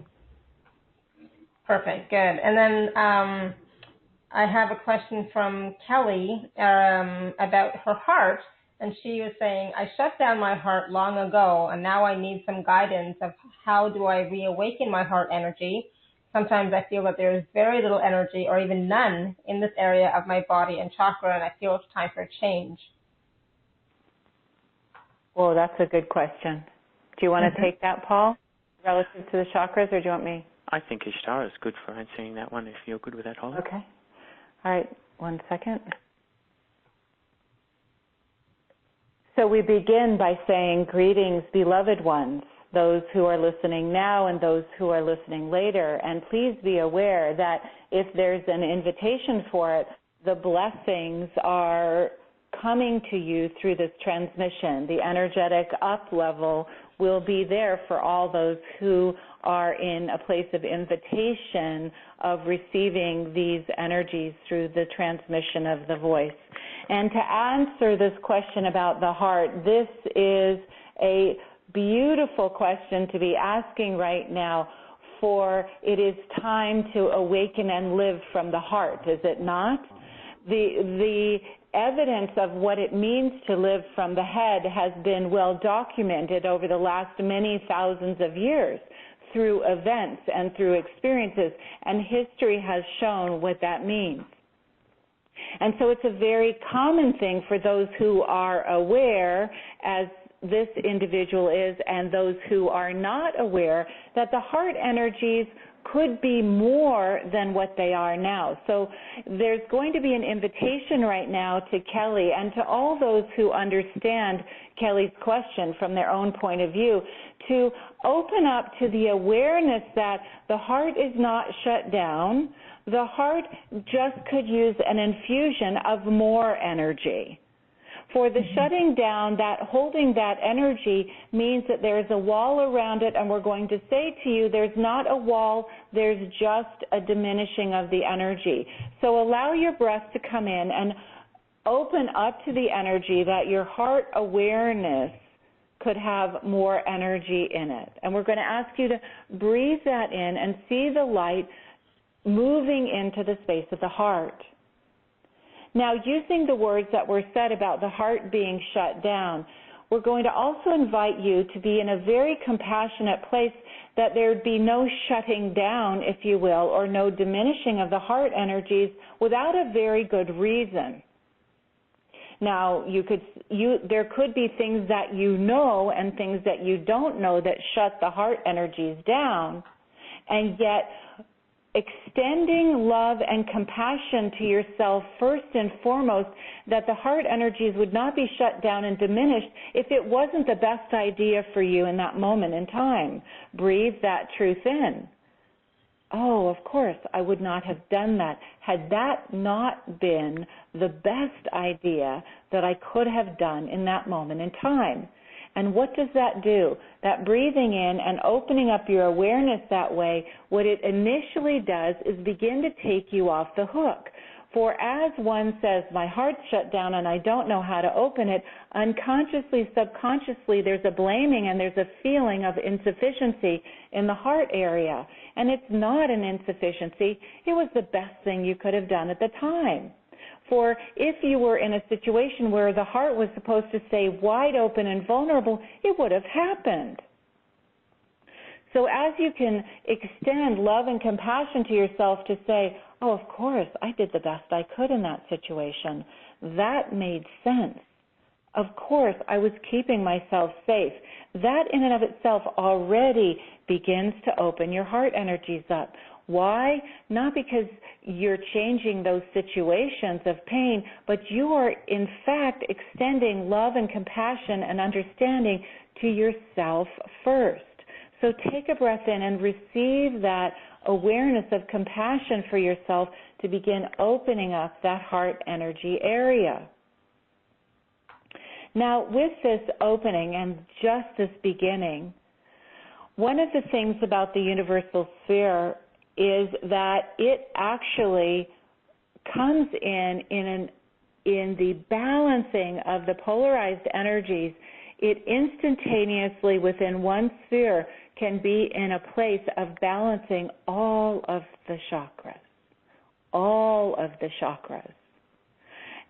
Perfect, good. And then I have a question from Kelly about her heart, and she was saying, I shut down my heart long ago, and now I need some guidance of how do I reawaken my heart energy. Sometimes I feel that there is very little energy or even none in this area of my body and chakra, and I feel it's time for a change. Well, that's a good question. Do you want to take that, Paul, relative to the chakras, or do you want me? I think Ishtar is good for answering that one, if you're good with that, Holly. Okay. All right, 1 second. So we begin by saying, greetings, beloved ones, those who are listening now and those who are listening later. And please be aware that if there's an invitation for it, the blessings are coming to you through this transmission. The energetic up level will be there for all those who are in a place of invitation of receiving these energies through the transmission of the voice. And to answer this question about the heart, this is a beautiful question to be asking right now, for it is time to awaken and live from the heart, is it not? The evidence of what it means to live from the head has been well documented over the last many thousands of years through events and through experiences, and history has shown what that means. And so it's a very common thing for those who are aware, as this individual is, and those who are not aware, that the heart energies could be more than what they are now. So there's going to be an invitation right now to Kelly and to all those who understand Kelly's question from their own point of view to open up to the awareness that the heart is not shut down. The heart just could use an infusion of more energy. For the shutting down, that holding that energy means that there's a wall around it, and we're going to say to you, there's not a wall, there's just a diminishing of the energy. So allow your breath to come in and open up to the energy that your heart awareness could have more energy in it. And we're going to ask you to breathe that in and see the light moving into the space of the heart. Now, using the words that were said about the heart being shut down, we're going to also invite you to be in a very compassionate place, that there'd be no shutting down, if you will, or no diminishing of the heart energies without a very good reason. Now, there could be things that you know and things that you don't know that shut the heart energies down, and yet extending love and compassion to yourself first and foremost, that the heart energies would not be shut down and diminished if it wasn't the best idea for you in that moment in time. Breathe that truth in. Oh, of course, I would not have done that had that not been the best idea that I could have done in that moment in time. And what does that do? That breathing in and opening up your awareness that way, what it initially does is begin to take you off the hook. For as one says, my heart's shut down and I don't know how to open it, unconsciously, subconsciously, there's a blaming and there's a feeling of insufficiency in the heart area. And it's not an insufficiency. It was the best thing you could have done at the time. For if you were in a situation where the heart was supposed to stay wide open and vulnerable, it would have happened. So as you can extend love and compassion to yourself to say, oh, of course, I did the best I could in that situation. That made sense. Of course, I was keeping myself safe. That in and of itself already begins to open your heart energies up. Why? Not because you're changing those situations of pain, but you are in fact extending love and compassion and understanding to yourself first. So take a breath in and receive that awareness of compassion for yourself to begin opening up that heart energy area. Now, with this opening and just this beginning, one of the things about the universal sphere is that it actually comes in the balancing of the polarized energies. It instantaneously within one sphere can be in a place of balancing all of the chakras. All of the chakras.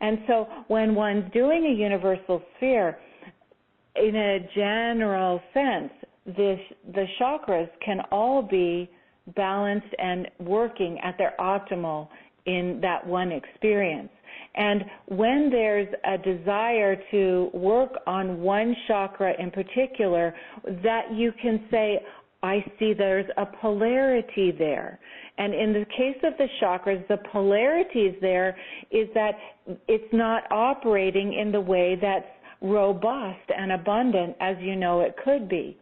And so when one's doing a universal sphere, in a general sense, the chakras can all be balanced and working at their optimal in that one experience. And when there's a desire to work on one chakra in particular, that you can say, I see there's a polarity there. And in the case of the chakras, the polarities there is that it's not operating in the way that's robust and abundant as you know it could be.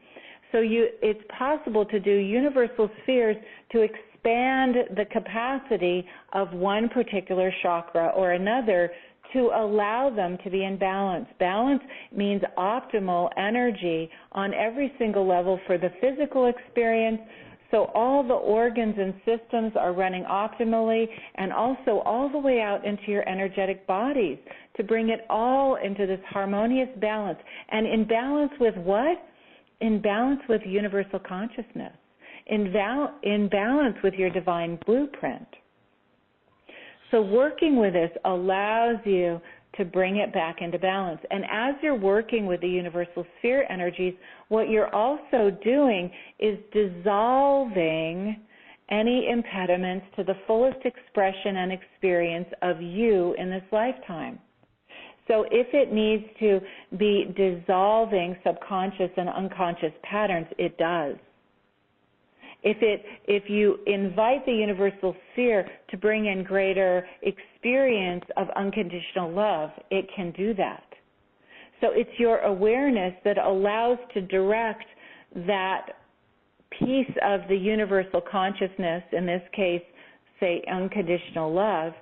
So it's possible to do universal spheres to expand the capacity of one particular chakra or another to allow them to be in balance. Balance means optimal energy on every single level for the physical experience, so all the organs and systems are running optimally, and also all the way out into your energetic bodies to bring it all into this harmonious balance. And in balance with what? In balance with universal consciousness, in balance with your divine blueprint. So working with this allows you to bring it back into balance. And as you're working with the universal sphere energies, what you're also doing is dissolving any impediments to the fullest expression and experience of you in this lifetime. So if it needs to be dissolving subconscious and unconscious patterns, it does. If you invite the universal sphere to bring in greater experience of unconditional love, it can do that. So it's your awareness that allows to direct that piece of the universal consciousness, in this case, say unconditional love,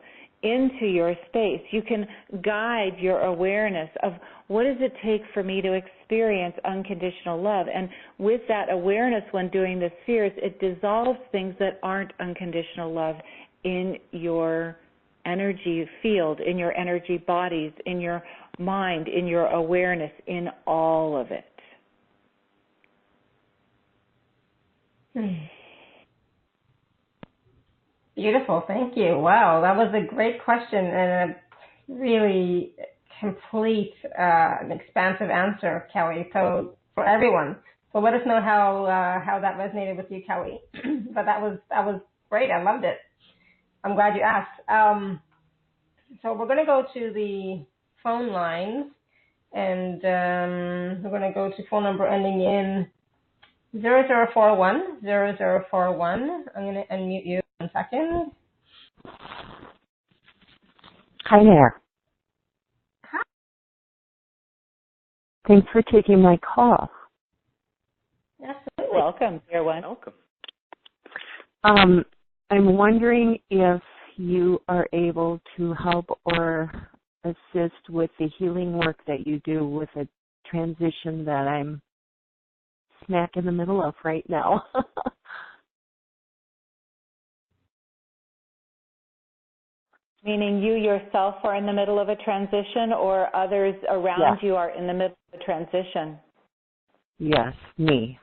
into your space. You can guide your awareness of what does it take for me to experience unconditional love. And with that awareness when doing the spheres, it dissolves things that aren't unconditional love in your energy field, in your energy bodies, in your mind, in your awareness, in all of it. Beautiful. Thank you. Wow, that was a great question and a really complete and expansive answer, Kelly. So for everyone, so let us know how that resonated with you, Kelly. But that was great. I loved it. I'm glad you asked. So we're going to go to the phone lines, and we're going to go to phone number ending in 0041. 0041. I'm going to unmute you 1 second. Hi there. Hi. Thanks for taking my call. Absolutely. Welcome, dear one. Welcome. I'm wondering if you are able to help or assist with the healing work that you do with a transition that I'm smack in the middle of right now. Meaning you yourself are in the middle of a transition, or others around you are in the middle of a transition? Yes, me.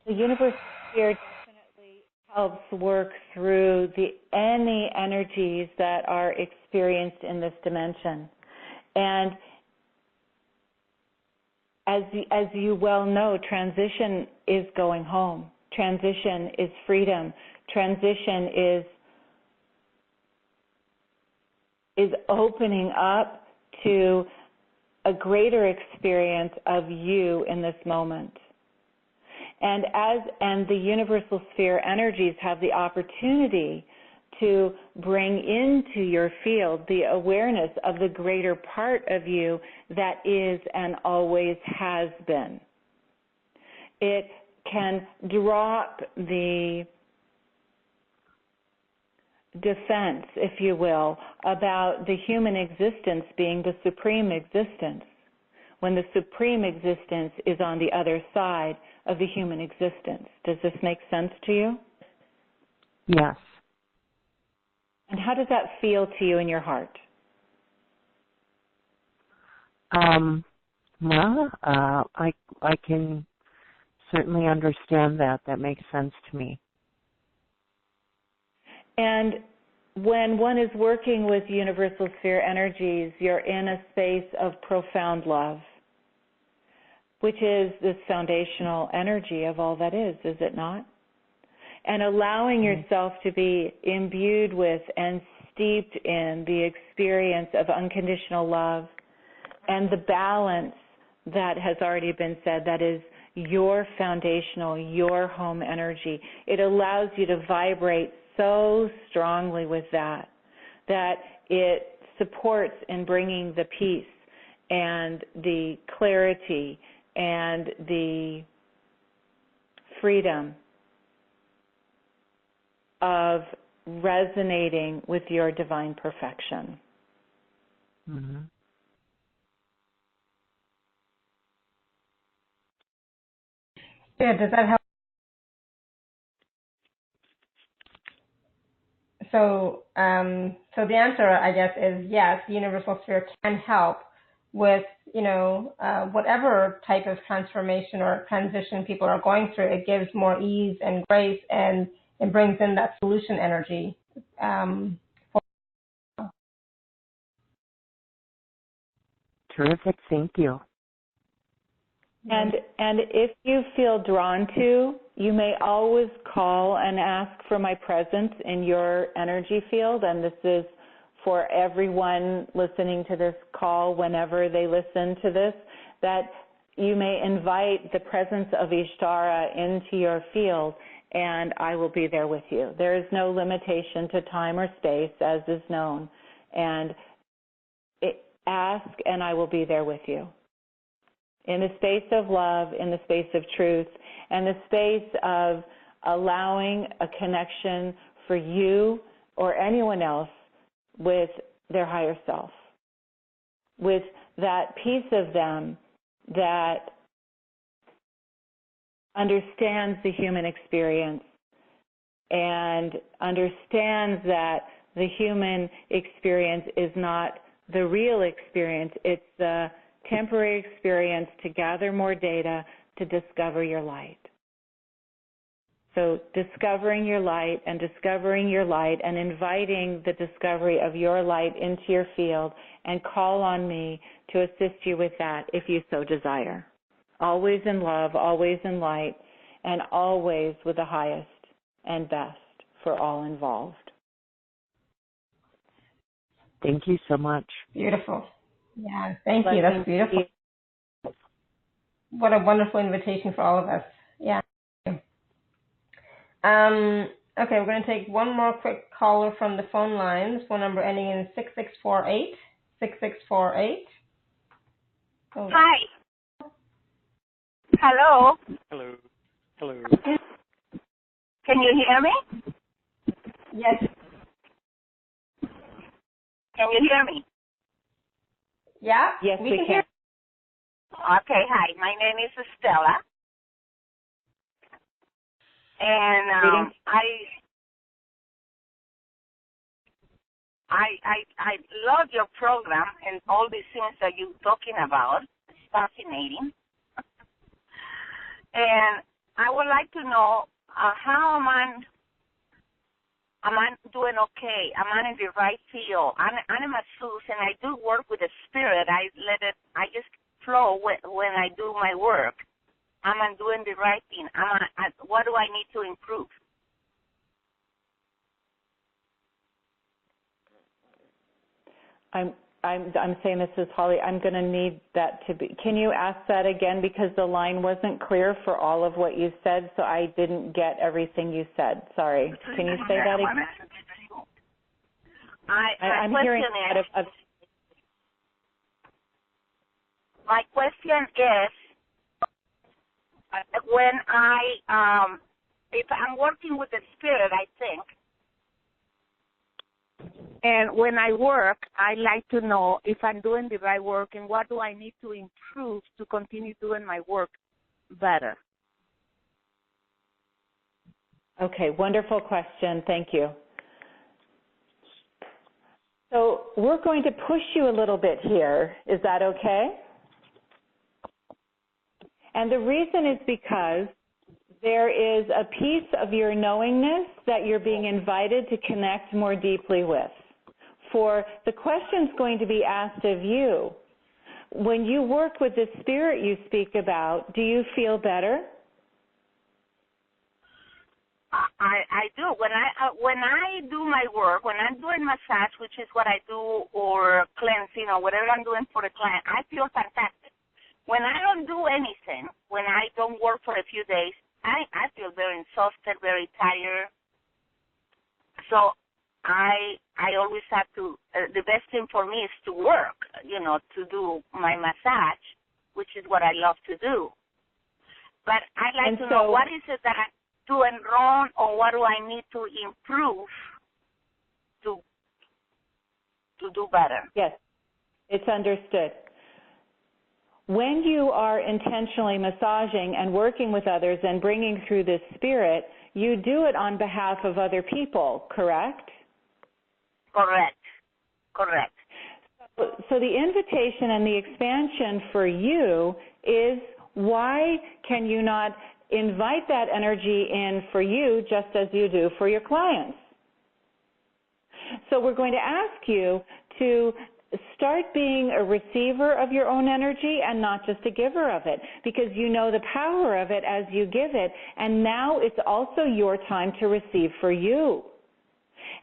The universe here definitely helps work through any energies that are experienced in this dimension. And as you well know, transition is going home. Transition is freedom. Transition is opening up to a greater experience of you in this moment. And the universal sphere energies have the opportunity to bring into your field the awareness of the greater part of you that is and always has been. It can drop the defense, if you will, about the human existence being the supreme existence, when the supreme existence is on the other side of the human existence. Does this make sense to you? Yes. And how does that feel to you in your heart? I can certainly understand that. That makes sense to me. And when one is working with universal sphere energies, you're in a space of profound love, which is this foundational energy of all that is it not? And allowing yourself to be imbued with and steeped in the experience of unconditional love and the balance that has already been said, that is your foundational, your home energy. It allows you to vibrate so strongly with that it supports in bringing the peace and the clarity and the freedom of resonating with your divine perfection. Mm-hmm. Yeah, does that help? So the answer, I guess, is yes. The universal sphere can help with, whatever type of transformation or transition people are going through. It gives more ease and grace, and it brings in that solution energy. Terrific. Thank you. And if you feel drawn to, you may always call and ask for my presence in your energy field. And this is for everyone listening to this call whenever they listen to this, that you may invite the presence of Ishtara into your field, and I will be there with you. There is no limitation to time or space, as is known. And ask, and I will be there with you. In the space of love, in the space of truth, and the space of allowing a connection for you or anyone else with their higher self, with that piece of them that understands the human experience and understands that the human experience is not the real experience, it's the temporary experience to gather more data to discover your light. So discovering your light and inviting the discovery of your light into your field, and call on me to assist you with that if you so desire. Always in love, always in light, and always with the highest and best for all involved. Thank you so much. Beautiful. Yeah, thank you. That's beautiful. What a wonderful invitation for all of us. Yeah. Okay, we're going to take one more quick caller from the phone lines. Phone number ending in 6648. 6648. Oh. Hi. Hello. Hello. Hello. Can you hear me? Yes. Can you hear me? Yeah? Yes, we can. Hear. Okay, hi. My name is Estella. And I love your program and all these things that you're talking about. It's fascinating. And I would like to know how am I doing okay? Am I in the right field? I'm a masseuse, and I do work with the spirit. I just flow when I do my work. Am I doing the right thing? What do I need to improve? I'm saying, this is Holly. I'm going to need that to be. Can you ask that again, because the line wasn't clear for all of what you said, so I didn't get everything you said. Sorry. Can you say that again? I'm hearing of. My question is, when if I'm working with the spirit, I think, and when I work, I like to know if I'm doing the right work and what do I need to improve to continue doing my work better. Okay, wonderful question. Thank you. So we're going to push you a little bit here. Is that okay? And the reason is because there is a piece of your knowingness that you're being invited to connect more deeply with. For the question's going to be asked of you. When you work with the spirit you speak about, do you feel better? I do. When I do my work, when I'm doing massage, which is what I do, or cleansing, or whatever I'm doing for the client, I feel fantastic. When I don't do anything, when I don't work for a few days, I feel very exhausted, very tired. So I always have to, the best thing for me is to work, to do my massage, which is what I love to do. But I'd like to know, what is it that I'm doing wrong, or what do I need to improve to do better? Yes, it's understood. When you are intentionally massaging and working with others and bringing through this spirit, you do it on behalf of other people, correct? Correct. So the invitation and the expansion for you is, why can you not invite that energy in for you just as you do for your clients? So we're going to ask you to start being a receiver of your own energy and not just a giver of it, because you know the power of it as you give it, and now it's also your time to receive for you.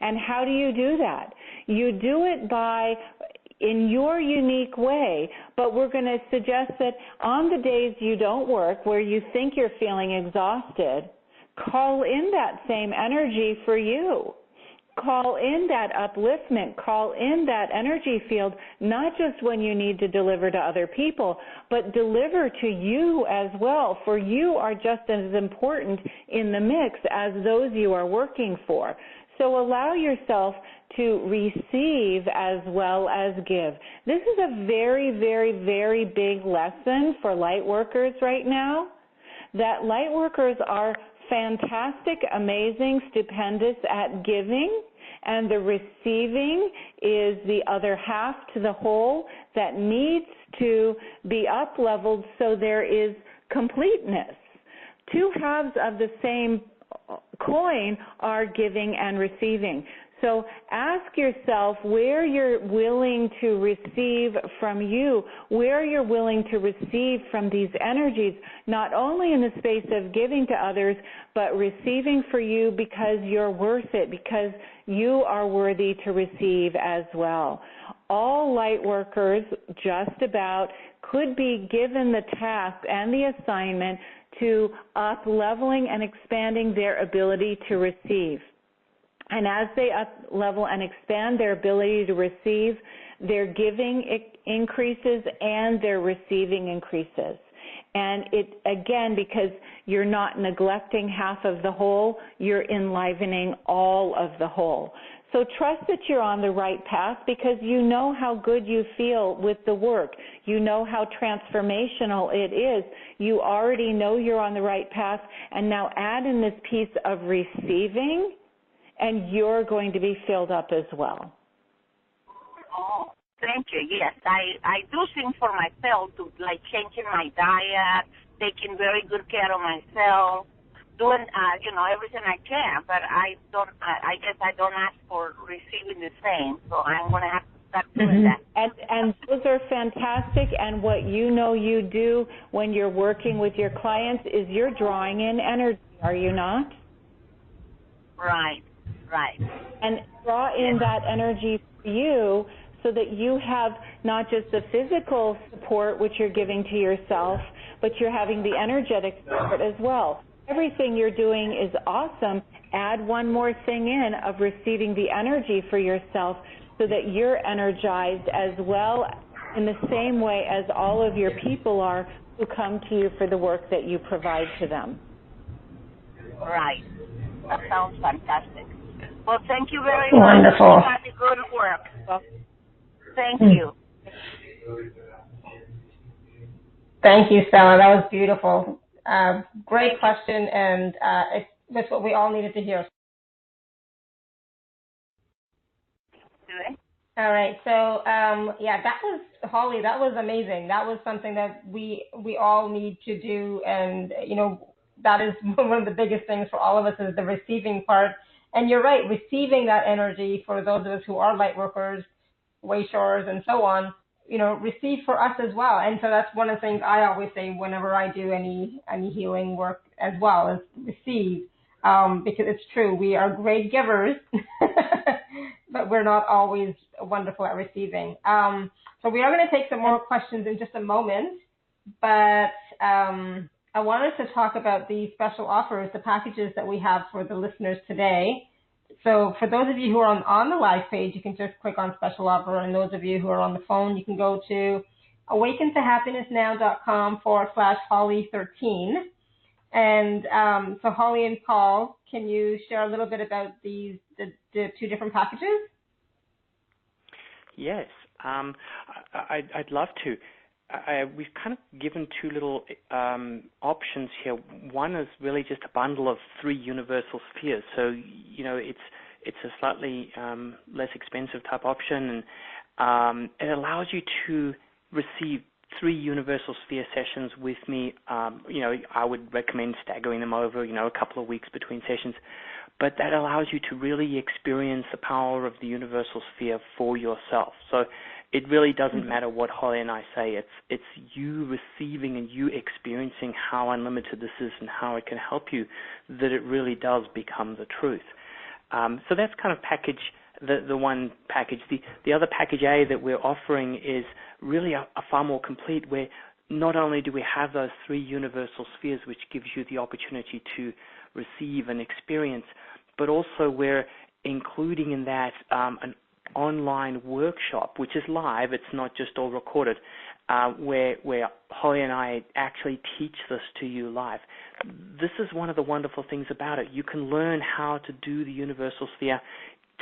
And how do you do that? You do it by, in your unique way, but we're going to suggest that on the days you don't work, where you think you're feeling exhausted, call in that same energy for you. Call in that upliftment, call in that energy field, not just when you need to deliver to other people, but deliver to you as well, for you are just as important in the mix as those you are working for. So allow yourself to receive as well as give. This is a very, very, very big lesson for light workers right now, that light workers are fantastic, amazing, stupendous at giving, and the receiving is the other half to the whole that needs to be up-leveled so there is completeness. Two halves of the same coin are giving and receiving. So ask yourself where you're willing to receive from you, where you're willing to receive from these energies, not only in the space of giving to others, but receiving for you because you're worth it, because you are worthy to receive as well. All light workers, just about, could be given the task and the assignment to up-leveling and expanding their ability to receive. And as they up-level and expand their ability to receive, their giving increases and their receiving increases. And it, again, because you're not neglecting half of the whole, you're enlivening all of the whole. So trust that you're on the right path because you know how good you feel with the work. You know how transformational it is. You already know you're on the right path. And now add in this piece of receiving, and you're going to be filled up as well. Oh, thank you. Yes, I do things for myself, to like changing my diet, taking very good care of myself, doing everything I can. But I guess I don't ask for receiving the same. So I'm going to have to start doing that. And those are fantastic. And what you know you do when you're working with your clients is you're drawing in energy. Are you not? Right. And draw in that energy for you so that you have not just the physical support, which you're giving to yourself, but you're having the energetic support as well. Everything you're doing is awesome. Add one more thing in of receiving the energy for yourself so that you're energized as well in the same way as all of your people are who come to you for the work that you provide to them. Right. That sounds fantastic. Well, thank you very Wonderful. much. Wonderful. Good work. Thank you. Thank you, Stella. That was beautiful. Great question, and that's what we all needed to hear. All right. So, that was, Holly, that was amazing. That was something that we all need to do, and, that is one of the biggest things for all of us is the receiving part. And you're right, receiving that energy for those of us who are light workers, wayshowers, and so on, receive for us as well. And so that's one of the things I always say whenever I do any healing work as well, is receive, because it's true. We are great givers, but we're not always wonderful at receiving. So we are going to take some more questions in just a moment, but I wanted to talk about the special offers, the packages that we have for the listeners today. So for those of you who are on the live page, you can just click on special offer. And those of you who are on the phone, you can go to awakentohappinessnow.com/Holly13. And so Holly and Paul, can you share a little bit about the two different packages? Yes, I'd love to. We've kind of given two little options here. One is really just a bundle of 3 universal spheres. So, it's a slightly less expensive type option, and it allows you to receive 3 universal sphere sessions with me. I would recommend staggering them over, a couple of weeks between sessions. But that allows you to really experience the power of the universal sphere for yourself. So it really doesn't matter what Holly and I say. It's you receiving and you experiencing how unlimited this is and how it can help you, that it really does become the truth. So that's kind of the one package. The other package A that we're offering is really a far more complete, where not only do we have those 3 universal spheres, which gives you the opportunity to receive and experience, but also we're including in that an online workshop, which is live. It's not just all recorded, where Holly and I actually teach this to you live. This is one of the wonderful things about it. You can learn how to do the universal sphere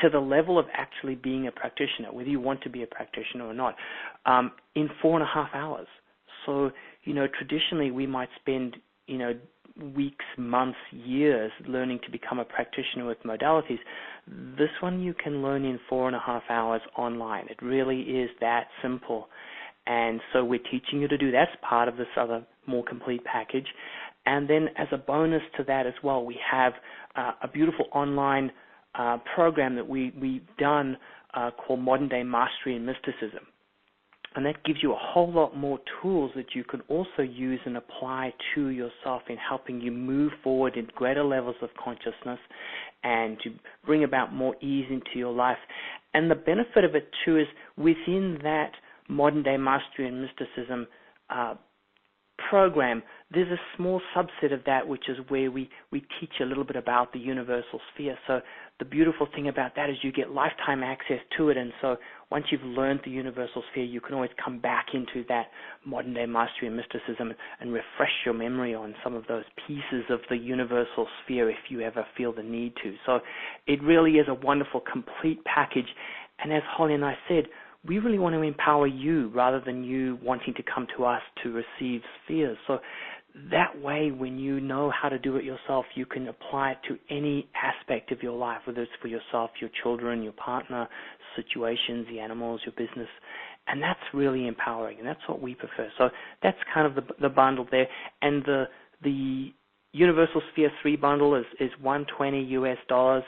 to the level of actually being a practitioner, whether you want to be a practitioner or not, in 4.5 hours. So, traditionally we might spend, weeks, months, years learning to become a practitioner with modalities. This one you can learn in 4.5 hours online. It really is that simple. And so we're teaching you to do that's part of this other more complete package. And then as a bonus to that as well, we have a beautiful online program that we've done called Modern Day Mastery and Mysticism. And that gives you a whole lot more tools that you can also use and apply to yourself in helping you move forward in greater levels of consciousness and to bring about more ease into your life. And the benefit of it, too, is within that Modern Day Mastery and Mysticism program, there's a small subset of that which is where we teach a little bit about the universal sphere. So the beautiful thing about that is you get lifetime access to it, and so once you've learned the universal sphere, you can always come back into that modern day mastery and mysticism and refresh your memory on some of those pieces of the universal sphere if you ever feel the need to. So it really is a wonderful, complete package. And as Holly and I said, we really want to empower you rather than you wanting to come to us to receive spheres. So that way, when you know how to do it yourself, you can apply it to any aspect of your life, whether it's for yourself, your children, your partner, situations, the animals, your business. And that's really empowering, and that's what we prefer. So that's kind of the bundle there. And the Universal Sphere 3 bundle is $120 US,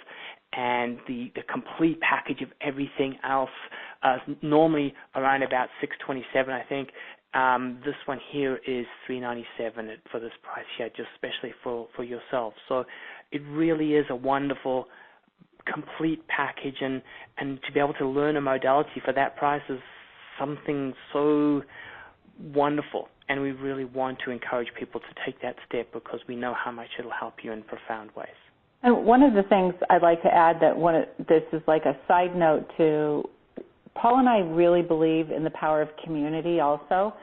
and the complete package of everything else normally around about $627, I think. This one here is $397 for this price here, just especially for yourself. So it really is a wonderful, complete package, and to be able to learn a modality for that price is something so wonderful. And we really want to encourage people to take that step because we know how much it'll help you in profound ways. And one of the things I'd like to add this is like a side note to Paul and I really believe in the power of community also.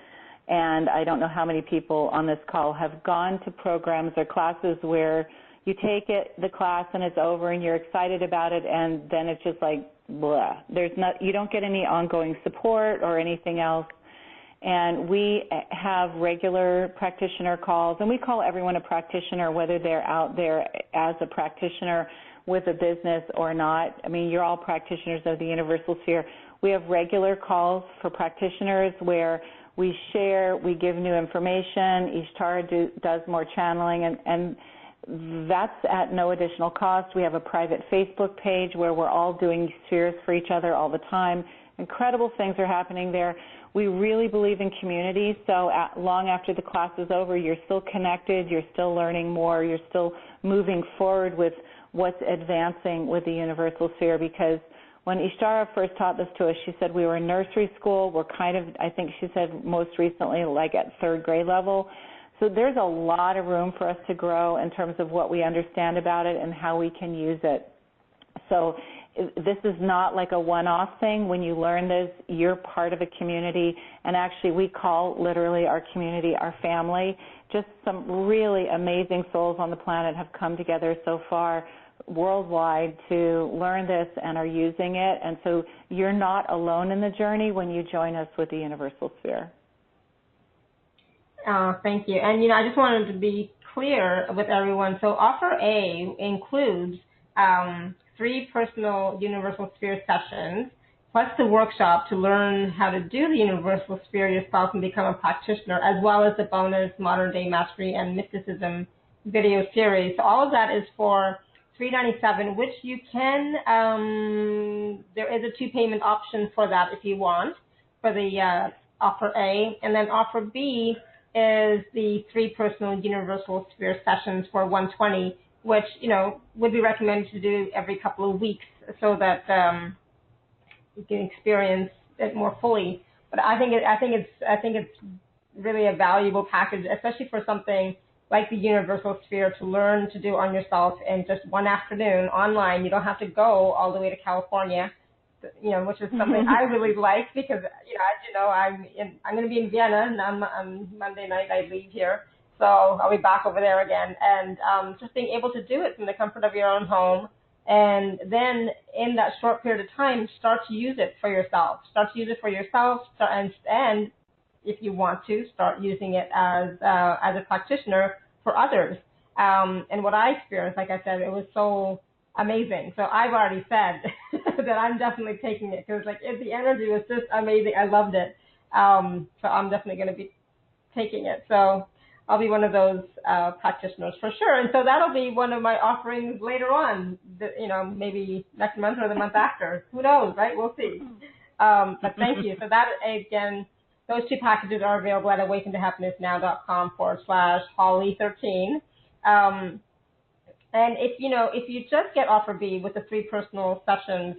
And I don't know how many people on this call have gone to programs or classes where you take the class and it's over and you're excited about it, and then it's just like blah. You don't get any ongoing support or anything else. And we have regular practitioner calls, and we call everyone a practitioner, whether they're out there as a practitioner with a business or not. I mean, you're all practitioners of the universal sphere. We have regular calls for practitioners where we share, we give new information. Ishtara does more channeling, and that's at no additional cost. We have a private Facebook page where we're all doing spheres for each other all the time. Incredible things are happening there. We really believe in community, so long after the class is over, you're still connected, you're still learning more, you're still moving forward with what's advancing with the universal sphere, because when Ishtara first taught this to us, she said we were in nursery school. We're kind of, I think she said most recently, like at third grade level. So there's a lot of room for us to grow in terms of what we understand about it and how we can use it. So this is not like a one-off thing. When you learn this, you're part of a community, and actually we call literally our community our family. Just some really amazing souls on the planet have come together so far worldwide to learn this and are using it, and so you're not alone in the journey when you join us with the Universal Sphere. Thank you. And, I just wanted to be clear with everyone. So offer A includes 3 personal Universal Sphere sessions, plus the workshop to learn how to do the Universal Sphere yourself and become a practitioner, as well as the bonus Modern Day Mastery and Mysticism video series. So all of that is for $397, which you can, there is a 2-payment option for that if you want, for the offer A. And then offer B is the 3 personal Universal Sphere sessions for $120, which, would be recommended to do every couple of weeks so that you can experience it more fully. But I think it's really a valuable package, especially for something like the Universal Sphere, to learn to do on yourself in just one afternoon online. You don't have to go all the way to California, which is something I really like because, as you know, I'm going to be in Vienna and on Monday night I leave here. So I'll be back over there again. And just being able to do it from the comfort of your own home, and then in that short period of time, start to use it for yourself. And if you want to, start using it as a practitioner for others. And what I experienced, like I said, it was so amazing. So I've already said that I'm definitely taking it because the energy was just amazing. I loved it. So I'm definitely going to be taking it. So I'll be one of those practitioners for sure. And so that'll be one of my offerings later on, maybe next month or the month after. Who knows, right? We'll see. But thank you. So that, again, those two packages are available at awakentohappinessnow.com/Holly13. And if you just get offer B with the 3 personal sessions,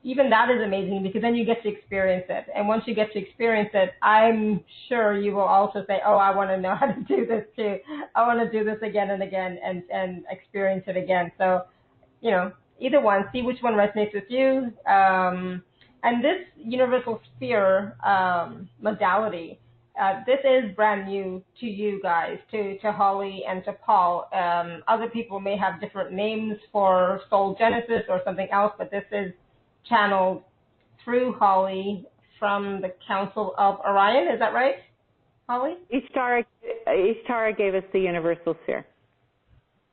even that is amazing because then you get to experience it. And once you get to experience it, I'm sure you will also say, oh, I want to know how to do this too. I want to do this again and again and experience it again. So, either one, see which one resonates with you. And this universal sphere modality, this is brand new to you guys, to Holly and to Paul. Other people may have different names for Soul Genesis or something else, but this is channeled through Holly from the Council of Orion. Is that right, Holly? Ishtara gave us the universal sphere.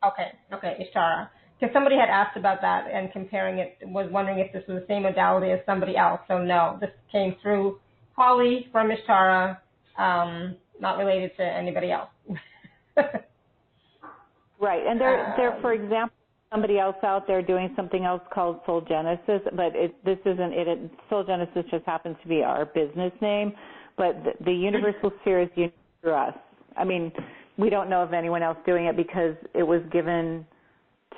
Okay, Ishtara. Because somebody had asked about that and comparing it, was wondering if this was the same modality as somebody else. So no, this came through Holly from Ishtara, not related to anybody else. Right, and they're, for example, somebody else out there doing something else called Soul Genesis, but this isn't it. Soul Genesis just happens to be our business name, but the universal sphere is unique to us. I mean, we don't know of anyone else doing it because it was given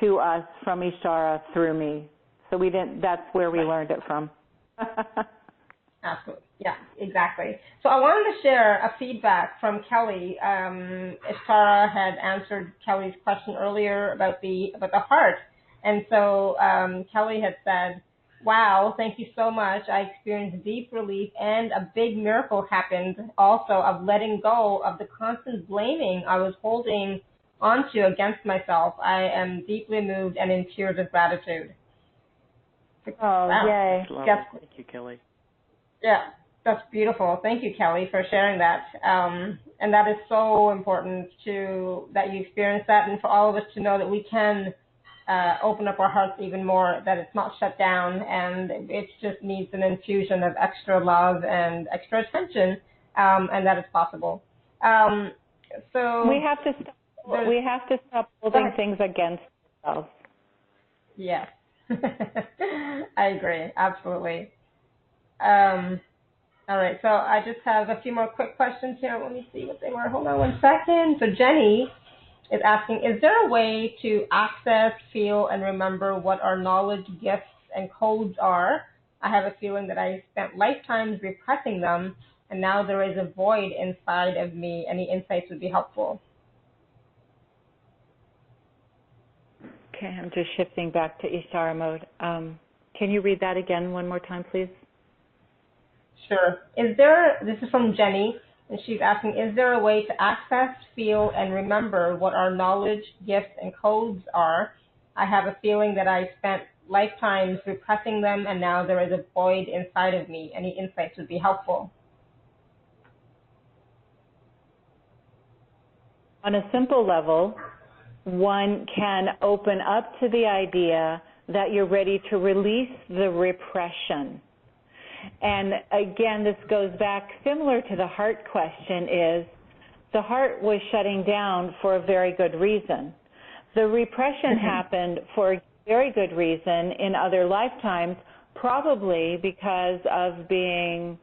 to us from Ishtara through me. So we didn't. That's where we learned it from. Absolutely. Yeah, exactly. So I wanted to share a feedback from Kelly. Ishtara had answered Kelly's question earlier about the heart. And so Kelly had said, wow, thank you so much. I experienced deep relief and a big miracle happened also of letting go of the constant blaming I was holding onto against myself. I am deeply moved and in tears of gratitude. Oh, wow. Yay. Thank you, Kelly. Yeah, that's beautiful. Thank you, Kelly, for sharing that. And that is so important that you experience that, and for all of us to know that we can open up our hearts even more, that it's not shut down, and it just needs an infusion of extra love and extra attention, and that is possible. So we have to stop holding things against ourselves. Yes, I agree, absolutely. All right, so I just have a few more quick questions here. Let me see what they were. Hold on one second. So Jenny is asking, is there a way to access, feel, and remember what our knowledge, gifts, and codes are? I have a feeling that I spent lifetimes repressing them, and now there is a void inside of me. Any insights would be helpful. Okay, I'm just shifting back to Ishtara mode. Can you read that again one more time, please? Sure. This is from Jenny, and she's asking, is there a way to access, feel, and remember what our knowledge, gifts, and codes are? I have a feeling that I spent lifetimes repressing them, and now there is a void inside of me. Any insights would be helpful. On a simple level, one can open up to the idea that you're ready to release the repression. And again, this goes back similar to the heart question, is the heart was shutting down for a very good reason. The repression happened for a very good reason in other lifetimes, probably because of being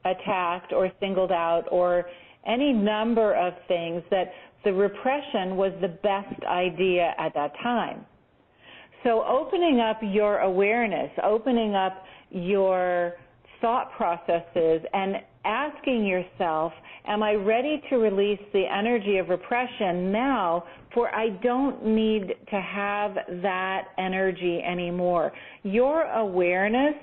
attacked or singled out or any number of things, that the repression was the best idea at that time. So opening up your awareness, opening up your thought processes and asking yourself, am I ready to release the energy of repression now, for I don't need to have that energy anymore? Your awareness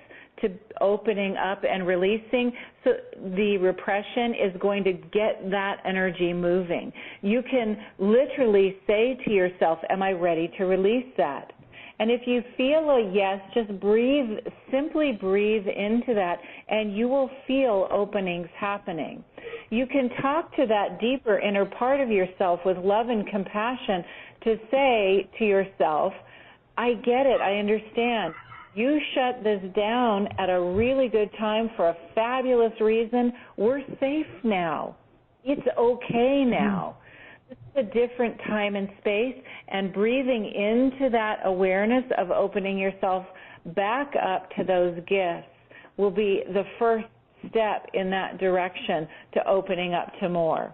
to opening up and releasing so the repression is going to get that energy moving. You can literally say to yourself, am I ready to release that? And if you feel a yes, just breathe, simply breathe into that, and you will feel openings happening. You can talk to that deeper inner part of yourself with love and compassion to say to yourself, I get it, I understand. You shut this down at a really good time for a fabulous reason. We're safe now. It's okay now. This is a different time and space, and breathing into that awareness of opening yourself back up to those gifts will be the first step in that direction to opening up to more.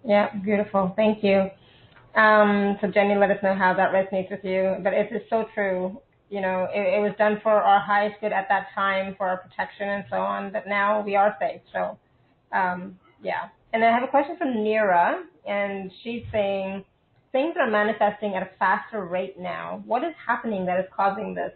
Yeah, beautiful. Thank you. So Jenny, let us know how that resonates with you. But it is so true. You know, it was done for our highest good at that time, for our protection and so on, but now we are safe. So, yeah. And I have a question from Nira, and she's saying, things are manifesting at a faster rate now. What is happening that is causing this?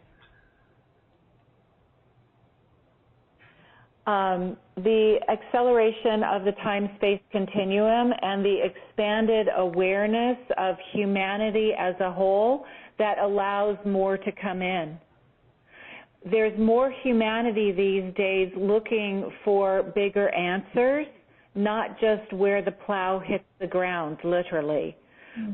The acceleration of the time-space continuum and the expanded awareness of humanity as a whole that allows more to come in. There's more humanity these days looking for bigger answers, not just where the plow hits the ground, literally.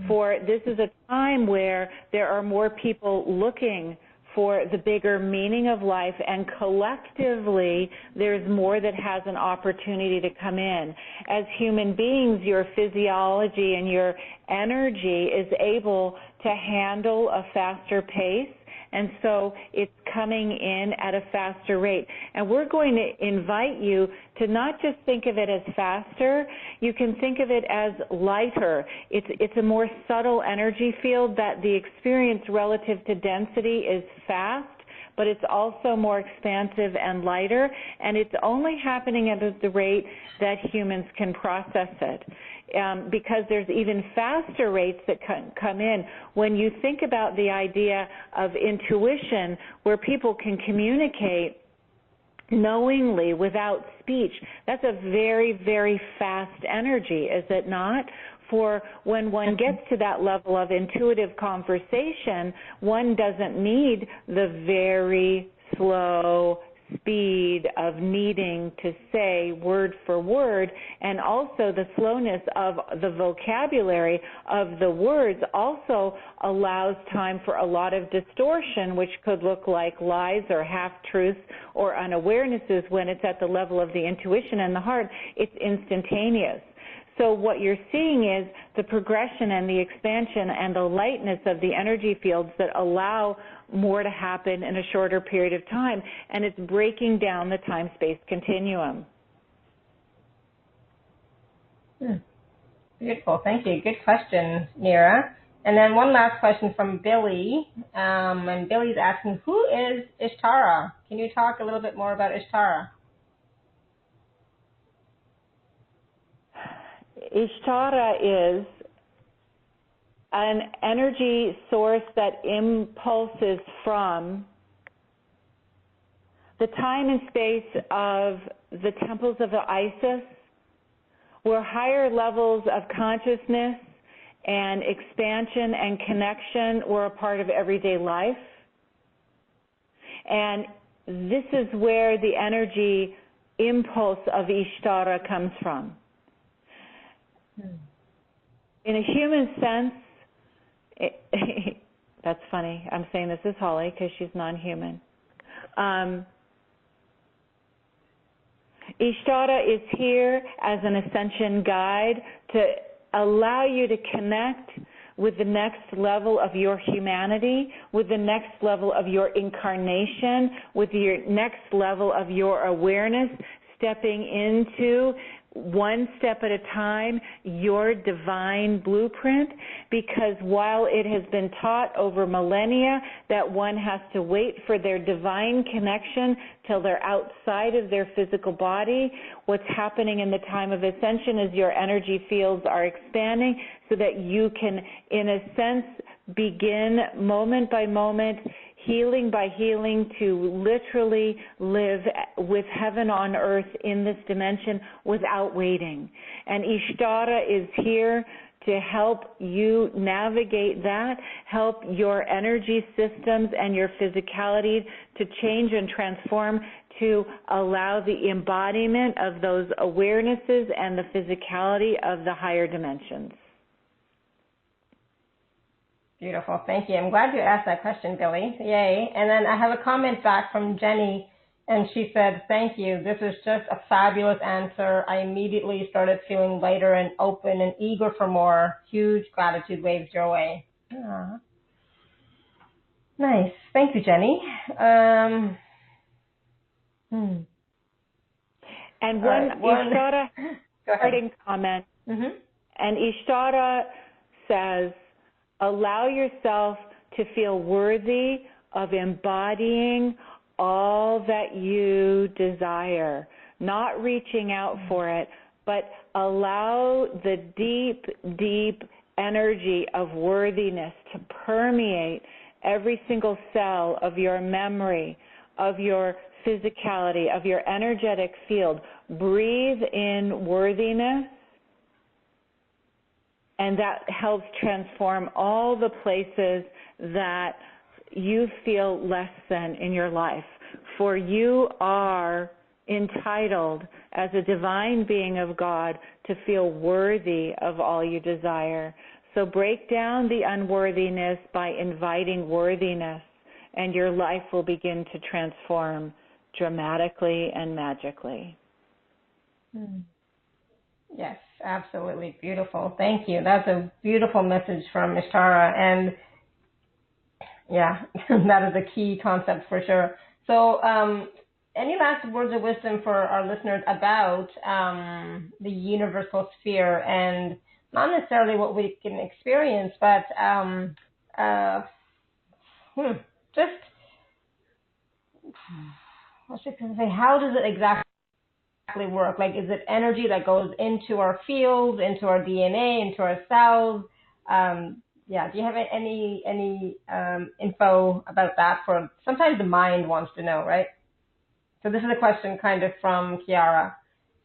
For this is a time where there are more people looking for the bigger meaning of life, and collectively there's more that has an opportunity to come in. As human beings, your physiology and your energy is able to handle a faster pace, and so it's coming in at a faster rate. And we're going to invite you to not just think of it as faster, you can think of it as lighter. It's a more subtle energy field that the experience relative to density is fast, but it's also more expansive and lighter, and it's only happening at the rate that humans can process it. Because there's even faster rates that come in. When you think about the idea of intuition, where people can communicate knowingly without speech, that's a very, very fast energy, is it not? For when one gets to that level of intuitive conversation, one doesn't need the very slow speed of needing to say word for word, and also the slowness of the vocabulary of the words also allows time for a lot of distortion, which could look like lies or half-truths or unawarenesses. When it's at the level of the intuition and the heart, it's instantaneous. So what you're seeing is the progression and the expansion and the lightness of the energy fields that allow more to happen in a shorter period of time, and it's breaking down the time-space continuum. Beautiful. Thank you. Good question, Nira. And then one last question from Billy, and Billy's asking, who is Ishtara? Can you talk a little bit more about Ishtara? Ishtara is an energy source that impulses from the time and space of the temples of the Isis, where higher levels of consciousness and expansion and connection were a part of everyday life. And this is where the energy impulse of Ishtara comes from. In a human sense, that's funny. I'm saying this is Holly because she's non-human. Ishtara is here as an ascension guide to allow you to connect with the next level of your humanity, with the next level of your incarnation, with your next level of your awareness, stepping into one step at a time, your divine blueprint, because while it has been taught over millennia that one has to wait for their divine connection till they're outside of their physical body, what's happening in the time of ascension is your energy fields are expanding so that you can, in a sense, begin moment by moment, healing by healing, to literally live with heaven on earth in this dimension without waiting. And Ishtara is here to help you navigate that, help your energy systems and your physicality to change and transform to allow the embodiment of those awarenesses and the physicality of the higher dimensions. Beautiful. Thank you. I'm glad you asked that question, Billy. Yay. And then I have a comment back from Jenny. And she said, thank you. This is just a fabulous answer. I immediately started feeling lighter and open and eager for more. Huge gratitude waves your way. Aww. Nice. Thank you, Jenny. And one Ishtara parting comment. Mm-hmm. And Ishtara says, allow yourself to feel worthy of embodying all that you desire, not reaching out for it, but allow the deep, deep energy of worthiness to permeate every single cell of your memory, of your physicality, of your energetic field. Breathe in worthiness, and that helps transform all the places that you feel less than in your life. For you are entitled as a divine being of God to feel worthy of all you desire. So break down the unworthiness by inviting worthiness, and your life will begin to transform dramatically and magically. Yes, absolutely beautiful. Thank you. That's a beautiful message from Ishtara, and yeah, that is a key concept for sure. So, any last words of wisdom for our listeners about the universal sphere, and not necessarily what we can experience, but just what should I say? How does it exactly work? Like, is it energy that goes into our fields, into our DNA, into our cells? Yeah, do you have any info about that? For sometimes the mind wants to know, right? So this is a question kind of from Kiara.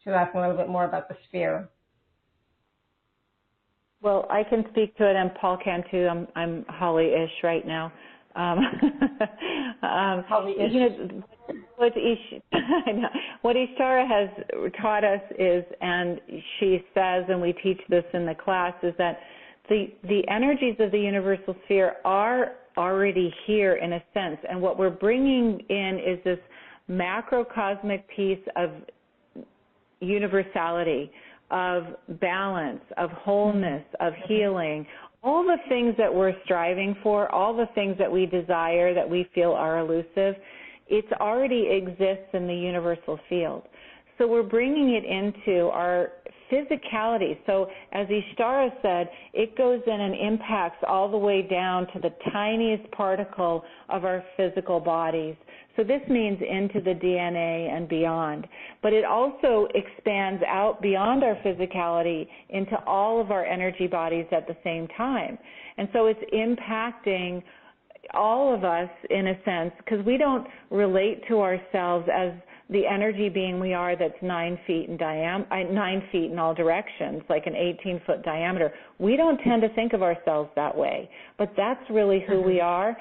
She's asking a little bit more about the sphere. Well, I can speak to it, and Paul can too. I'm Holly-ish right now. Holly-ish. You know, what Ishtara has taught us is, and she says, and we teach this in the class, is that the energies of the universal sphere are already here in a sense, and what we're bringing in is this macrocosmic piece of universality, of balance, of wholeness, of healing, all the things that we're striving for, all the things that we desire that we feel are elusive, it already exists in the universal field. So we're bringing it into our physicality. So as Ishtara said, it goes in and impacts all the way down to the tiniest particle of our physical bodies. So this means into the DNA and beyond. But it also expands out beyond our physicality into all of our energy bodies at the same time. And so it's impacting all of us in a sense, because we don't relate to ourselves as the energy being we are that's 9 feet in 9 feet in all directions, like an 18-foot diameter. We don't tend to think of ourselves that way, but that's really who we are.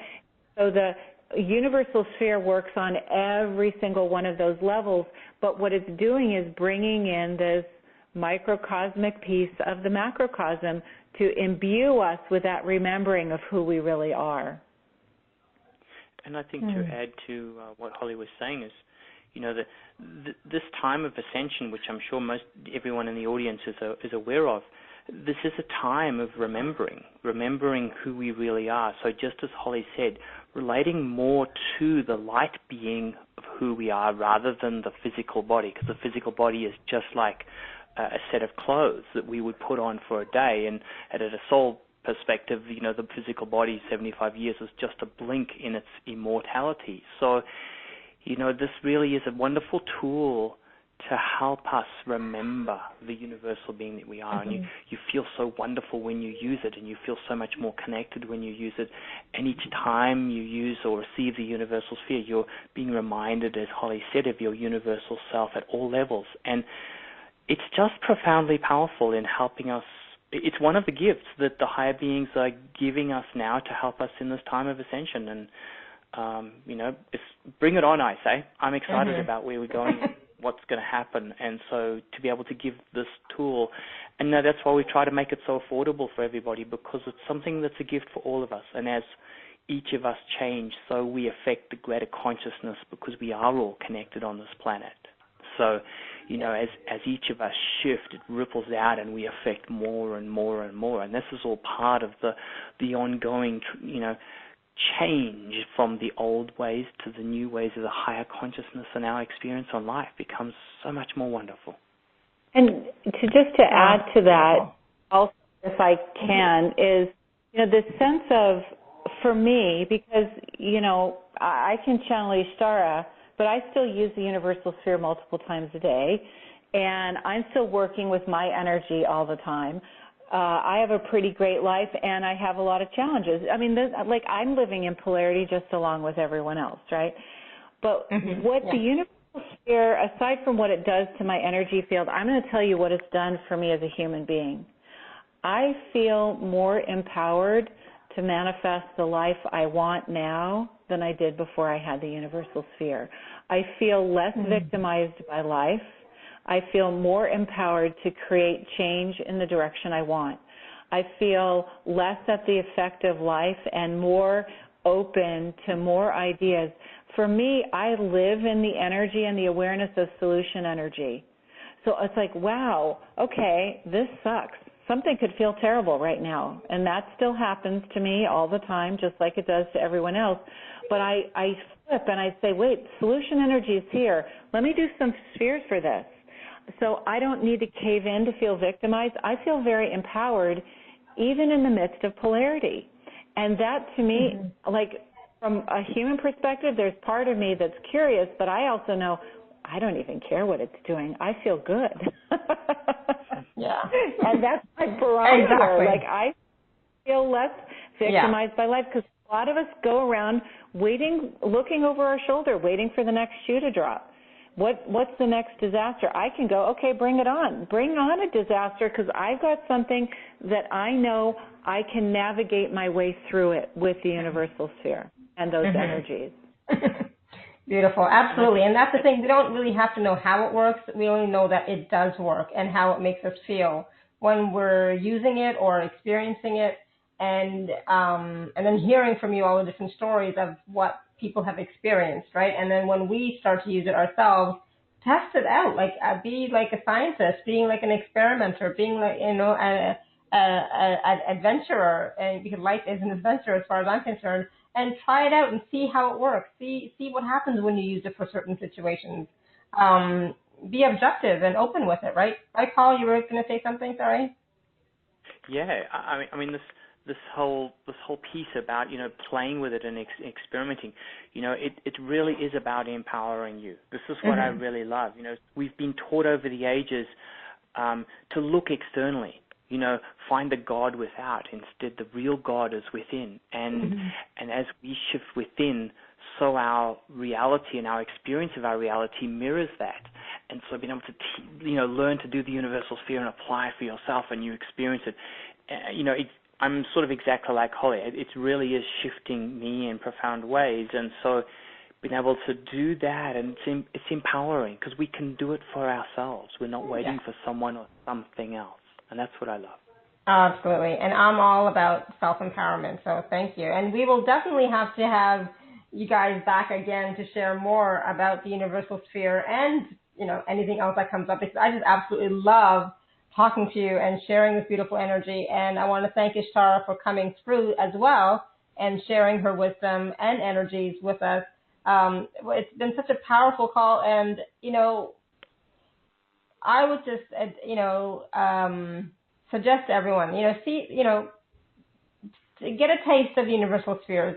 So the universal sphere works on every single one of those levels, but what it's doing is bringing in this microcosmic piece of the macrocosm to imbue us with that remembering of who we really are. And I think to add to what Holly was saying is, you know, this time of ascension, which I'm sure everyone in the audience is aware of, this is a time of remembering who we really are. So just as Holly said, relating more to the light being of who we are rather than the physical body, because the physical body is just like a set of clothes that we would put on for a day, and at a soul perspective, you know, the physical body, 75 years, is just a blink in its immortality. So, you know, this really is a wonderful tool to help us remember the universal being that we are. And you feel so wonderful when you use it, and you feel so much more connected when you use it. And each time you use or receive the universal sphere, you're being reminded, as Holly said, of your universal self at all levels. And it's just profoundly powerful in helping us. It's one of the gifts that the higher beings are giving us now to help us in this time of ascension. And, you know, bring it on, I say. I'm excited about where we're going, what's going to happen. And so to be able to give this tool, and that's why we try to make it so affordable for everybody, because it's something that's a gift for all of us. And as each of us change, so we affect the greater consciousness, because we are all connected on this planet. So, as each of us shift, it ripples out, and we affect more and more and more. And this is all part of the ongoing, change from the old ways to the new ways of the higher consciousness, and our experience on life becomes so much more wonderful. And to add to that, also, if I can, is the sense of, for me, because I can channel Ishtara, but I still use the universal sphere multiple times a day, and I'm still working with my energy all the time. I have a pretty great life, and I have a lot of challenges. I mean, I'm living in polarity just along with everyone else, right? But the universal sphere, aside from what it does to my energy field, I'm going to tell you what it's done for me as a human being. I feel more empowered to manifest the life I want now than I did before I had the universal sphere. I feel less victimized by life. I feel more empowered to create change in the direction I want. I feel less at the effect of life and more open to more ideas. For me, I live in the energy and the awareness of solution energy. So it's like, wow, okay, this sucks. Something could feel terrible right now, and that still happens to me all the time, just like it does to everyone else. But I flip and I say, wait, solution energy is here. Let me do some spheres for this. So I don't need to cave in to feel victimized. I feel very empowered, even in the midst of polarity. And that, to me, like from a human perspective, there's part of me that's curious, but I also know I don't even care what it's doing. I feel good. Yeah. And that's my barometer. Exactly. Like, I feel less victimized by life, because a lot of us go around waiting, looking over our shoulder, waiting for the next shoe to drop. What's the next disaster? I can go, okay, bring it on. Bring on a disaster, because I've got something that I know I can navigate my way through it with the universal sphere and those energies. Beautiful. Absolutely. And that's the thing. We don't really have to know how it works. We only know that it does work and how it makes us feel when we're using it or experiencing it, and then hearing from you all the different stories of what people have experienced, right? And then when we start to use it ourselves, test it out. Like, be like a scientist, being like an experimenter, being like, an adventurer, and because life is an adventure as far as I'm concerned. And try it out and see how it works. See what happens when you use it for certain situations. Be objective and open with it, right? Right, Paul, you were going to say something, sorry? Yeah, I mean this whole piece about playing with it and experimenting, it really is about empowering you. This is what I really love. We've been taught over the ages to look externally. Find the God without. Instead, the real God is within. And as we shift within, so our reality and our experience of our reality mirrors that. And so being able to, learn to do the universal sphere and apply it for yourself, and you experience it. I'm sort of exactly like Holly. It really is shifting me in profound ways. And so being able to do that, and it's empowering, because we can do it for ourselves. We're not waiting for someone or something else. And that's what I love. Absolutely. And I'm all about self-empowerment, so thank you. And we will definitely have to have you guys back again to share more about the universal sphere and, anything else that comes up, because I just absolutely love talking to you and sharing this beautiful energy. And I want to thank Ishtara for coming through as well and sharing her wisdom and energies with us. It's been such a powerful call, and, I would just, suggest to everyone, to get a taste of the universal spheres.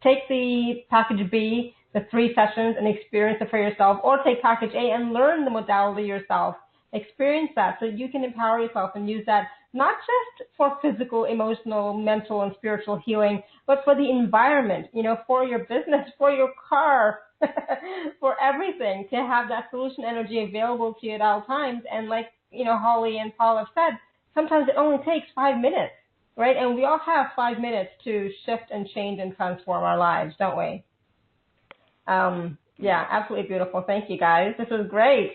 Take the package B, the 3 sessions, and experience it for yourself, or take package A and learn the modality yourself. Experience that so you can empower yourself and use that not just for physical, emotional, mental, and spiritual healing, but for the environment, for your business, for your car, for everything, to have that solution energy available to you at all times. And like, Holly and Paul have said, sometimes it only takes 5 minutes, right? And we all have 5 minutes to shift and change and transform our lives, don't we? Absolutely beautiful. Thank you, guys. This was great.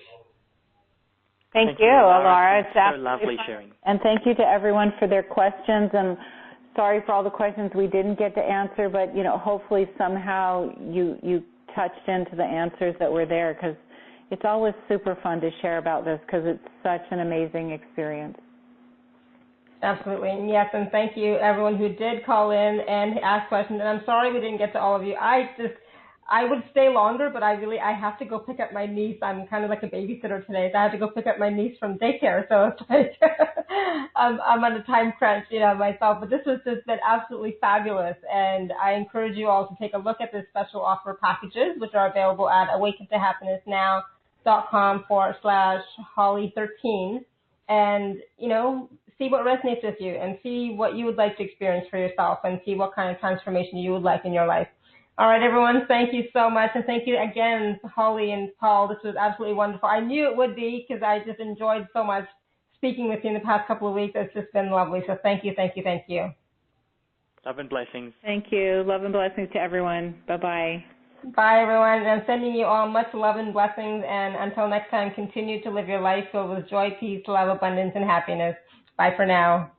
Thank you, Laura. It's so lovely sharing. And thank you to everyone for their questions and sorry for all the questions we didn't get to answer, but, hopefully somehow you touched into the answers that were there, because it's always super fun to share about this because it's such an amazing experience. Absolutely. And yes, and thank you everyone who did call in and ask questions. And I'm sorry we didn't get to all of you. I would stay longer, but I have to go pick up my niece. I'm kind of like a babysitter today, so I have to go pick up my niece from daycare. So it's like I'm on a time crunch, myself. But this has just been absolutely fabulous, and I encourage you all to take a look at the special offer packages, which are available at awakentohappinessnow.com/Holly13, and see what resonates with you, and see what you would like to experience for yourself, and see what kind of transformation you would like in your life. All right, everyone, thank you so much. And thank you again, Holly and Paul. This was absolutely wonderful. I knew it would be because I just enjoyed so much speaking with you in the past couple of weeks. It's just been lovely. So thank you, thank you, thank you. Love and blessings. Thank you. Love and blessings to everyone. Bye-bye. Bye, everyone. And I'm sending you all much love and blessings. And until next time, continue to live your life filled with joy, peace, love, abundance, and happiness. Bye for now.